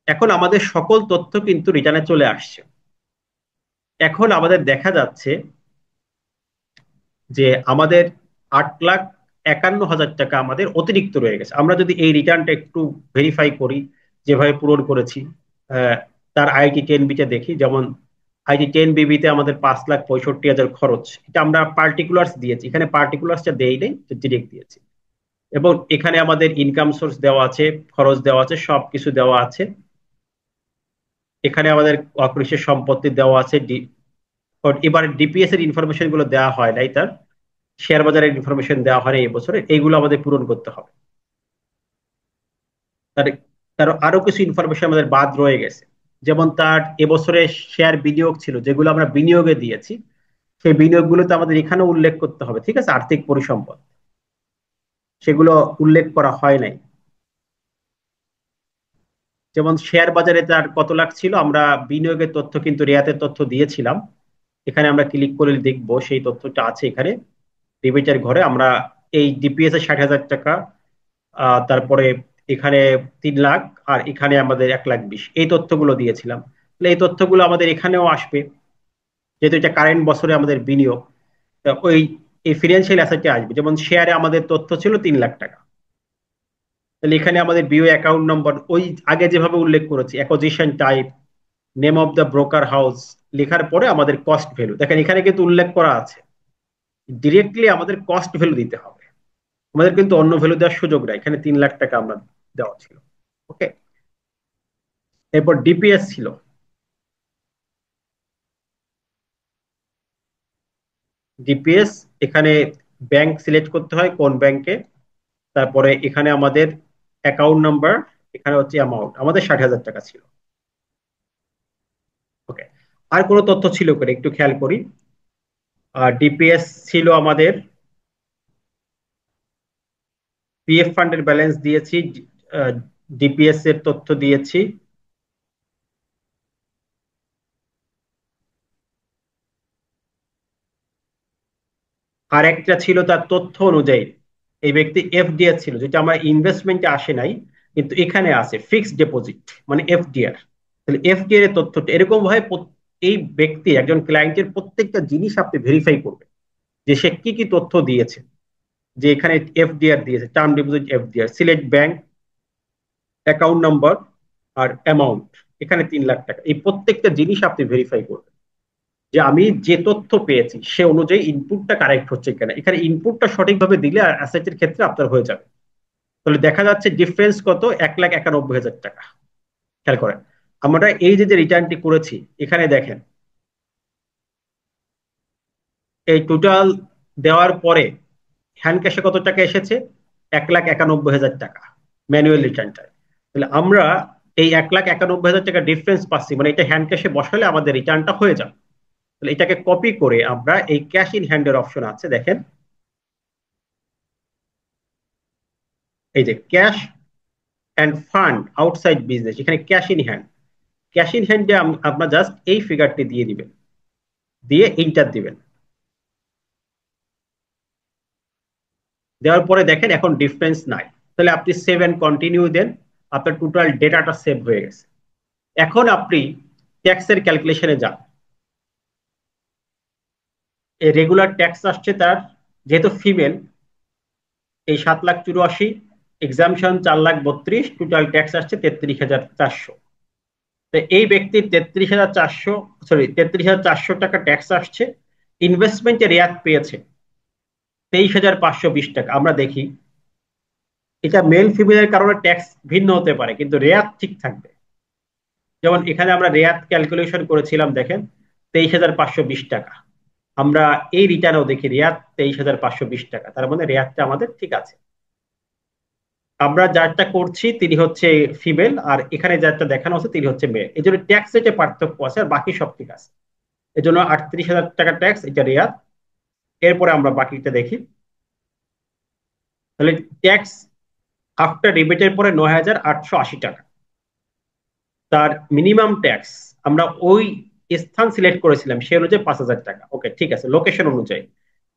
S1: এখন আমাদের সকল তথ্য কিন্তু রিটার্নে চলে আসছে। এখন আমাদের দেখা যাচ্ছে যে আমাদের 8,51,000 টাকা আমাদের অতিরিক্ত রয়ে গেছে। আমরা যদি এই রিটার্নটা একটু ভেরিফাই করি, যেভাবে পূরণ করেছি, আহ, তার IT10B তে দেখি, যেমন IT10BB তে আমাদের 5,65,000 খরচ, এটা আমরা পার্টিকুলার্স দিয়েছি, এখানে পার্টিকুলার্সটা দেই নাই, ডিরেক্ট দিয়েছি। এবং এখানে আমাদের ইনকাম সোর্স দেওয়া আছে, খরচ দেওয়া আছে, সবকিছু দেওয়া আছে। এখানে আমাদের অকৃষি সম্পত্তি দেওয়া আছে। এবার ডিপিএস এর ইনফরমেশন গুলো দেওয়া হয় নাই, তার শেয়ার বাজারের ইনফরমেশন দেওয়া হয় এই বছরে, এইগুলো আমাদের পূরণ করতে হবে। তার তার আরো কিছু ইনফরমেশন আমাদের বাদ রয়ে গেছে, যেমন তার এবছরে শেয়ার বিনিয়োগ ছিল, যেগুলো আমরা বিনিয়োগে দিয়েছি, সেই বিনিয়োগগুলো তো আমাদের এখানে উল্লেখ করতে হবে, ঠিক আছে? আর্থিক পরিসম্পদ, সেগুলো উল্লেখ করা হয় নাই। যেমন শেয়ার বাজারে তার কত লাখ ছিল, আমরা বিনিয়োগের তথ্য কিন্তু রেয়াতের তথ্য দিয়েছিলাম। এখানে আমরা ক্লিক করে দেখবো সেই তথ্যটা আছে এখানে ডিবেটের ঘরে। আমরা এই ডিপিএস এর 60,000 টাকা, তারপরে এখানে 3 লাখ, আর এখানে আমাদের 1,20,000, এই তথ্যগুলো দিয়েছিলাম। তাহলে এই তথ্যগুলো আমাদের এখানেও আসবে, যেহেতু এটা কারেন্ট বছরে আমাদের বিনিয়োগ। তা ওই এই ফিনান্সিয়াল অ্যাসেটে আসবে। যেমন শেয়ারে আমাদের তথ্য ছিল 3 লাখ টাকা, তাহলে এখানে আমাদের বিও অ্যাকাউন্ট নম্বর ওই আগে যেভাবে উল্লেখ করেছি, acquisition type, name of the broker house লেখার পরে আমাদের কস্ট ভ্যালু, দেখেন এখানে কিন্তু উল্লেখ করা আছে, ডিরেক্টলি আমাদের কস্ট ভ্যালু দিতে হবে। আমাদের কিন্তু অন্য ভ্যালু দেওয়ার সুযোগ নাই, এখানে 3 লাখ টাকা আমরা দেওয়া ছিল। ওকে, এরপর ডিপিএস ছিল। ডিপিএস, এখানে ব্যাংক সিলেক্ট করতে হয় কোন ব্যাংকে, তারপরে এখানে আমাদের অ্যাকাউন্ট নাম্বার, এখানে হচ্ছে অ্যামাউন্ট, আমাদের 60,000 টাকা ছিল। আর কোনো তথ্য ছিল করে একটু খেয়াল করি। ডিপিএস ছিল আমাদের, পিএফ ফান্ডের ব্যালেন্স দিয়েছি, ডিপিএস এর তথ্য দিয়েছি। আর একটা ছিল তার তথ্য অনুযায়ী এই ব্যক্তি এফডিআর ছিল, যেটা আমার ইনভেস্টমেন্টে আসে নাই, কিন্তু এখানে আছে ফিক্সড ডিপোজিট মানে এফডিআর। তাহলে এফডিআর এর তথ্যটা এরকম ভাবে এই ব্যক্তি একজন ক্লায়েন্টের প্রত্যেকটা জিনিস আপনি ভেরিফাই করবেন যে সে কি কি তথ্য দিয়েছে। যে এখানে এফডিআর দিয়েছে, term deposit FDR, select bank, account number আর অ্যামাউন্ট, এখানে 3 লাখ টাকা, এই প্রত্যেকটা জিনিস আপনি ভেরিফাই করবেন যে আমি যে তথ্য পেয়েছি সে অনুযায়ী ইনপুটটা কারেক্ট হচ্ছে কিনা। এখানে ইনপুটটা সঠিকভাবে দিলে অ্যাসেটের ক্ষেত্রে আপনার হয়ে যাবে। তাহলে দেখা যাচ্ছে ডিফারেন্স কত, 1,91,000 টাকা। খেয়াল করেন, আমরা এই যে যে রিটার্নটি করেছি, এখানে দেখেন এই টোটাল দেওয়ার পরে হ্যান্ড ক্যাশে কত টাকা এসেছে, 1,91,000 টাকা ম্যানুয়াল রিটার্নটায়। তাহলে আমরা এই 1,91,000 টাকা ডিফারেন্স পাচ্ছি, মানে এটা হ্যান্ড ক্যাশে বসালে আমাদের রিটার্নটা হয়ে যাবে। তাহলে এটাকে কপি করে আমরা এই ক্যাশ ইন হ্যান্ডের অপশন আছে দেখেন, এই যে cash and fund outside business, এখানে cash in hand, cash in হ্যান্ডে আপনার জাস্ট এই ফিগারটি দিয়ে দিবেন, দিয়ে ইন্টার দিবেন। দেওয়ার পরে দেখেন এখন ডিফারেন্স নাই। তাহলে আপনি সেভ এন্ড কন্টিনিউ দেন, আপনার টোটাল ডেটাটা সেভ হয়ে গেছে। এখন আপনি ট্যাক্সের ক্যালকুলেশনে যান। এই রেগুলার ট্যাক্স আসছে তার, যেহেতু ফিমেল, এই 7,84,000, এক্সামশন 4,32,000, টোটাল ট্যাক্স আসছে 33,400। তো এই ব্যক্তির 33,400, সরি 33,400 টাকা ট্যাক্স আসছে। ইনভেস্টমেন্টে রেয়াত পেয়েছে 23,520 টাকা। আমরা দেখি এটা মেল ফিমেলের কারণে ট্যাক্স ভিন্ন হতে পারে, কিন্তু রেয়াত ঠিক থাকবে। যেমন এখানে আমরা রেয়াত ক্যালকুলেশন করেছিলাম, দেখেন 23,520 টাকা। আমরা এই রিটার্নেও দেখি রেয়াত 23,520 টাকা, তার মানে রেয়াতটা আমাদের ঠিক আছে। আমরা যারটা করছি তিনি হচ্ছে ফিমেল, আর এখানে যারটা দেখানো হচ্ছে তিনি হচ্ছে মেয়ে, এই জন্য ট্যাক্স রেটে পার্থক্য আছে, আর বাকি সব ঠিক আছে। এই জন্য 38,000 টাকা ট্যাক্স, এটা রেয়াত। এরপরে আমরা বাকিটা দেখি। তাহলে ট্যাক্স আফটার রিবেটের পরে 9,880 টাকা। তার মিনিমাম ট্যাক্স আমরা ওই স্থান সিলেক্ট করেছিলাম সে অনুযায়ী 5,000 টাকা, ওকে ঠিক আছে, লোকেশন অনুযায়ী।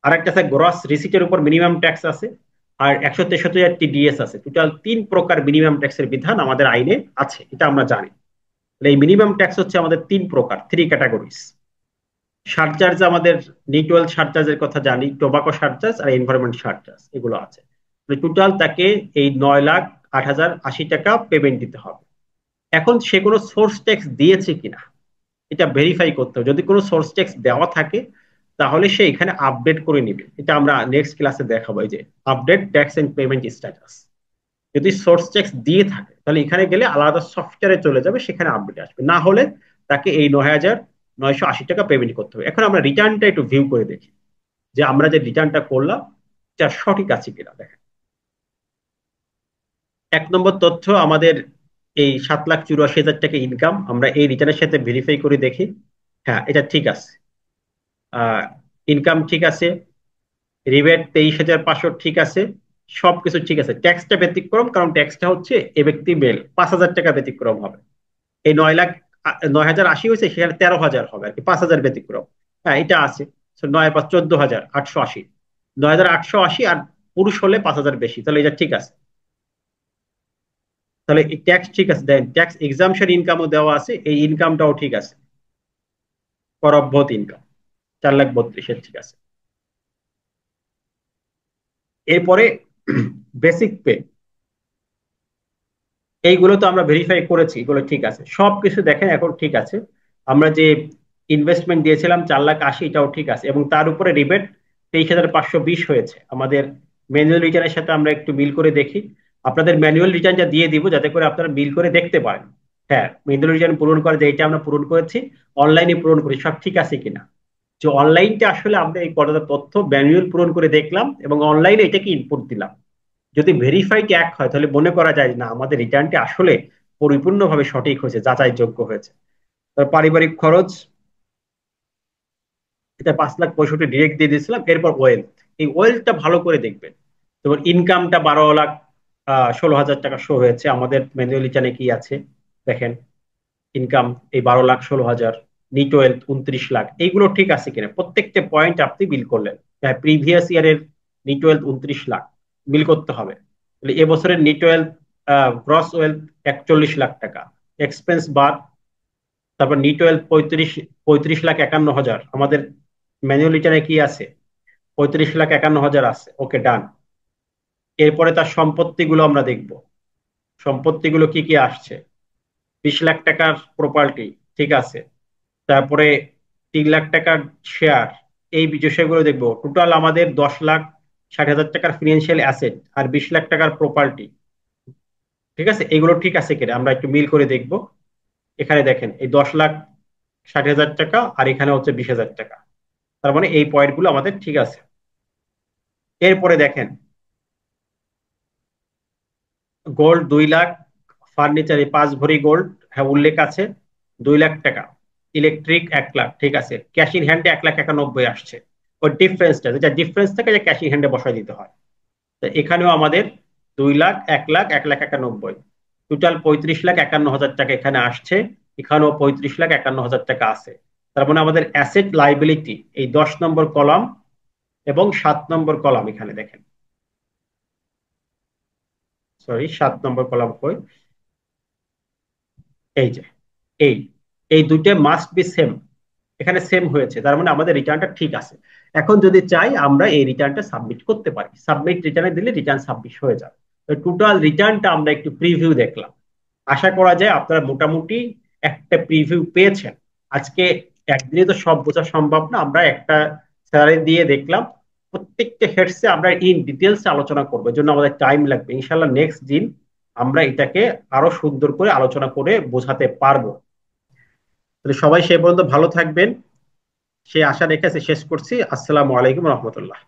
S1: আর একটা আছে গ্রস রিসিটের উপর মিনিমাম ট্যাক্স আছে, আর 163,000 টিডিএস আছে। টোটাল 3 প্রকার মিনিমাম ট্যাক্সের বিধান আমাদের আইনে আছে, এটা আমরা জানি। এই মিনিমাম ট্যাক্স হচ্ছে আমাদের 3 প্রকার, 3 ক্যাটাগরিজ। সারচার্জ আমাদের নিউট্রাল সারচার্জের কথা জানি, টোবাকো সারচার্জ আর এনভায়রনমেন্ট সারচার্জ, এগুলো আছে। টোটাল তাকে এই 9,08,080 টাকা পেমেন্ট দিতে হবে। এখন সে কোনো সোর্স ট্যাক্স দিয়েছে কিনা এটা ভেরিফাই করতে হবে। যদি কোনো সোর্স ট্যাক্স দেওয়া থাকে তাহলে সে এখানে আপডেট করে নিবে, এটা আমরা নেক্সট ক্লাসে দেখাবো। এই যে update tax and payment status, যদি সোর্স ট্যাক্স দিয়ে থাকে তাহলে এখানে গেলে আলাদা সফটওয়্যারে চলে যাবে, সেখানে আপডেট আসবে। না হলে তাকে এই 9,980 টাকা পেমেন্ট করতে হবে। এখন আমরা রিটার্নটা একটু ভিউ করে দেখি যে আমরা যে রিটার্নটা করলাম এটা সঠিক আছে কিনা। দেখেন, 1 নম্বর তথ্য আমাদের এই 7,84,000 টাকা ইনকাম, আমরা এই রিটার্নের সাথে ভেরিফাই করে দেখি। হ্যাঁ, এটা ঠিক আছে, ইনকাম ঠিক আছে, রিবেট 23,500 ঠিক আছে, সবকিছু ঠিক আছে। ট্যাক্সটা ব্যতিক্রম, কারণ ট্যাক্সটা হচ্ছে এ ব্যক্তি মেল, 5,000 টাকা ব্যতিক্রম হবে। এই 9,80,000 হয়েছে, সেখানে 13,000 হবে আর কি, 5,000 ব্যতিক্রম। হ্যাঁ, এটা আছে। 9 5 14,880, 9,880, আর পুরুষ হলে 5,000 বেশি, তাহলে এটা ঠিক আছে। তাহলে ট্যাক্স ঠিক আছে, দেন ট্যাক্স এক্সামশন ইনকামও দেওয়া আছে, এই ইনকামটাও ঠিক আছে, করঅভ্যত ইনকাম 4,32,000 ঠিক আছে। এরপরে বেসিক পে, এইগুলো তো আমরা ভেরিফাই করেছি, এগুলো ঠিক আছে, সবকিছু দেখেন এখন ঠিক আছে। আমরা যে ইনভেস্টমেন্ট দিয়েছিলাম 4,80,000, এটাও ঠিক আছে, এবং তার উপরে রিবেট 23,520 হয়েছে। আমাদের ম্যানুয়াল রিটার্নের সাথে আমরা একটু মিল করে দেখি। আপনাদের ম্যানুয়াল রিটার্নটা দিয়ে দিব যাতে করে আপনারা মিল করে দেখতে পারেন। হ্যাঁ, ম্যানুয়াল রিটার্ন পূরণ করে যে এটা আমরা পূরণ করেছি, অনলাইনে পূরণ করি, সব ঠিক আছে কিনা। যে অনলাইনটা আসলে আমরা এই কতটা তথ্য ম্যানুয়াল পূরণ করে দেখলাম এবং অনলাইনে এটাকে ইনপুট দিলাম। যদি ভেরিফাইড এক হয় তাহলে মনে করা যায় না আমাদের রিটার্নটি আসলে পরিপূর্ণভাবে সঠিক হয়েছে, যাচাইযোগ্য হয়েছে। তার পারিবারিক খরচ এটা 5,65,000 ডিরেক্ট দিয়ে দিয়েছিলাম। এরপর ওয়েলথ, এই ওয়েলথটা ভালো করে দেখবেন। তোমার ইনকামটা 12,16,000 টাকা শো হয়েছে, আমাদের ম্যানুয়ালি রিটার্নে কি আছে দেখেন। ইনকাম এই 12,16,000, নিট ওয়েলথ 29 লাখ, এইগুলো ঠিক আছে কিনা প্রত্যেকটা পয়েন্ট আপনি বিল করলেন। হ্যাঁ, প্রিভিয়াস ইয়ারের নিট ওয়েলথ 29 লাখ বিল করতে হবে। তাহলে এবছরের net wealth, gross wealth 41 lakh টাকা, এক্সপেন্স বাদ, তারপর নিট ওয়েলথ 35,51,000 আমাদের ম্যানুয়াল রিটার্নে কি আছে, 35,51,000 আছে, ওকে ডান। এরপরে তার সম্পত্তিগুলো আমরা দেখব, সম্পত্তিগুলো কি কি আসছে। 20 লাখ টাকার প্রপার্টি, ঠিক আছে। তারপরে 3 লাখ টাকার শেয়ার, এই বিষয়গুলো দেখবো। টোটাল আমাদের 10,60,000 টাকার ফিনান্সিয়াল অ্যাসেট আর 20 লাখ টাকার প্রপার্টি, ঠিক আছে। এগুলো ঠিক আছে কিনা আমরা একটু মিল করে দেখব। এখানে দেখেন এই 10,60,000 টাকা আর এখানে হচ্ছে 20,000 টাকা, তার মানে এই পয়েন্টগুলো আমাদের ঠিক আছে। এরপরে দেখেন গোল্ড 2 লাখ, ফার্নিচারে 5 ভরি গোল্ড, হ্যাঁ উল্লেখ আছে। 2 লাখ টাকা, ইলেকট্রিক 1 লাখ, ঠিক আছে। ক্যাশ ইন হ্যান্ডে 1,91,000 আসছে। ওই ডিফারেন্সটা, যেটা ডিফারেন্স থাকে যে ক্যাশ ইন হ্যান্ডে বসায় দিতে হয়। তো এখানেও আমাদের 2 লাখ, 1 লাখ, 1,91,000, টোটাল 35,51,000 টাকা এখানে আসছে। এখানেও 35,51,000 টাকা আছে। তার মানে আমাদের অ্যাসেট লাইবিলিটি এই 10 নম্বর কলাম এবং 7 নম্বর কলাম, এখানে দেখেন, সরি 7 নম্বর কলাম কই, এই যে এই এই দুইটা মাস্ট বি সেম, এখানে সেম হয়েছে, তার মানে আমাদের রিটার্নটা ঠিক আছে। এখন যদি চাই আমরা এই রিটার্নটা সাবমিট করতে পারি, সাবমিট রিটার্নে দিলে রিটার্ন সাবমিট হয়ে যাবে। তো টোটাল রিটার্নটা আমরা একটু প্রিভিউ দেখলাম। আশা করা যায় আপনারা মোটামুটি একটা প্রিভিউ পেয়েছেন। আজকে একদিনে তো সব বোঝা সম্ভব না, আমরা একটা স্যালারি দিয়ে দেখলাম। প্রত্যেকটা হেডসে আমরা ইন ডিটেলস আলোচনা করবো, এর জন্য আমাদের টাইম লাগবে। ইনশাল্লাহ নেক্সট দিন আমরা এটাকে আরো সুন্দর করে আলোচনা করে বোঝাতে পারবো। তাহলে সবাই সে পর্যন্ত ভালো থাকবেন, সে আশা রেখে শেষ করছি। আসসালামু আলাইকুম রহমতুল্লাহ।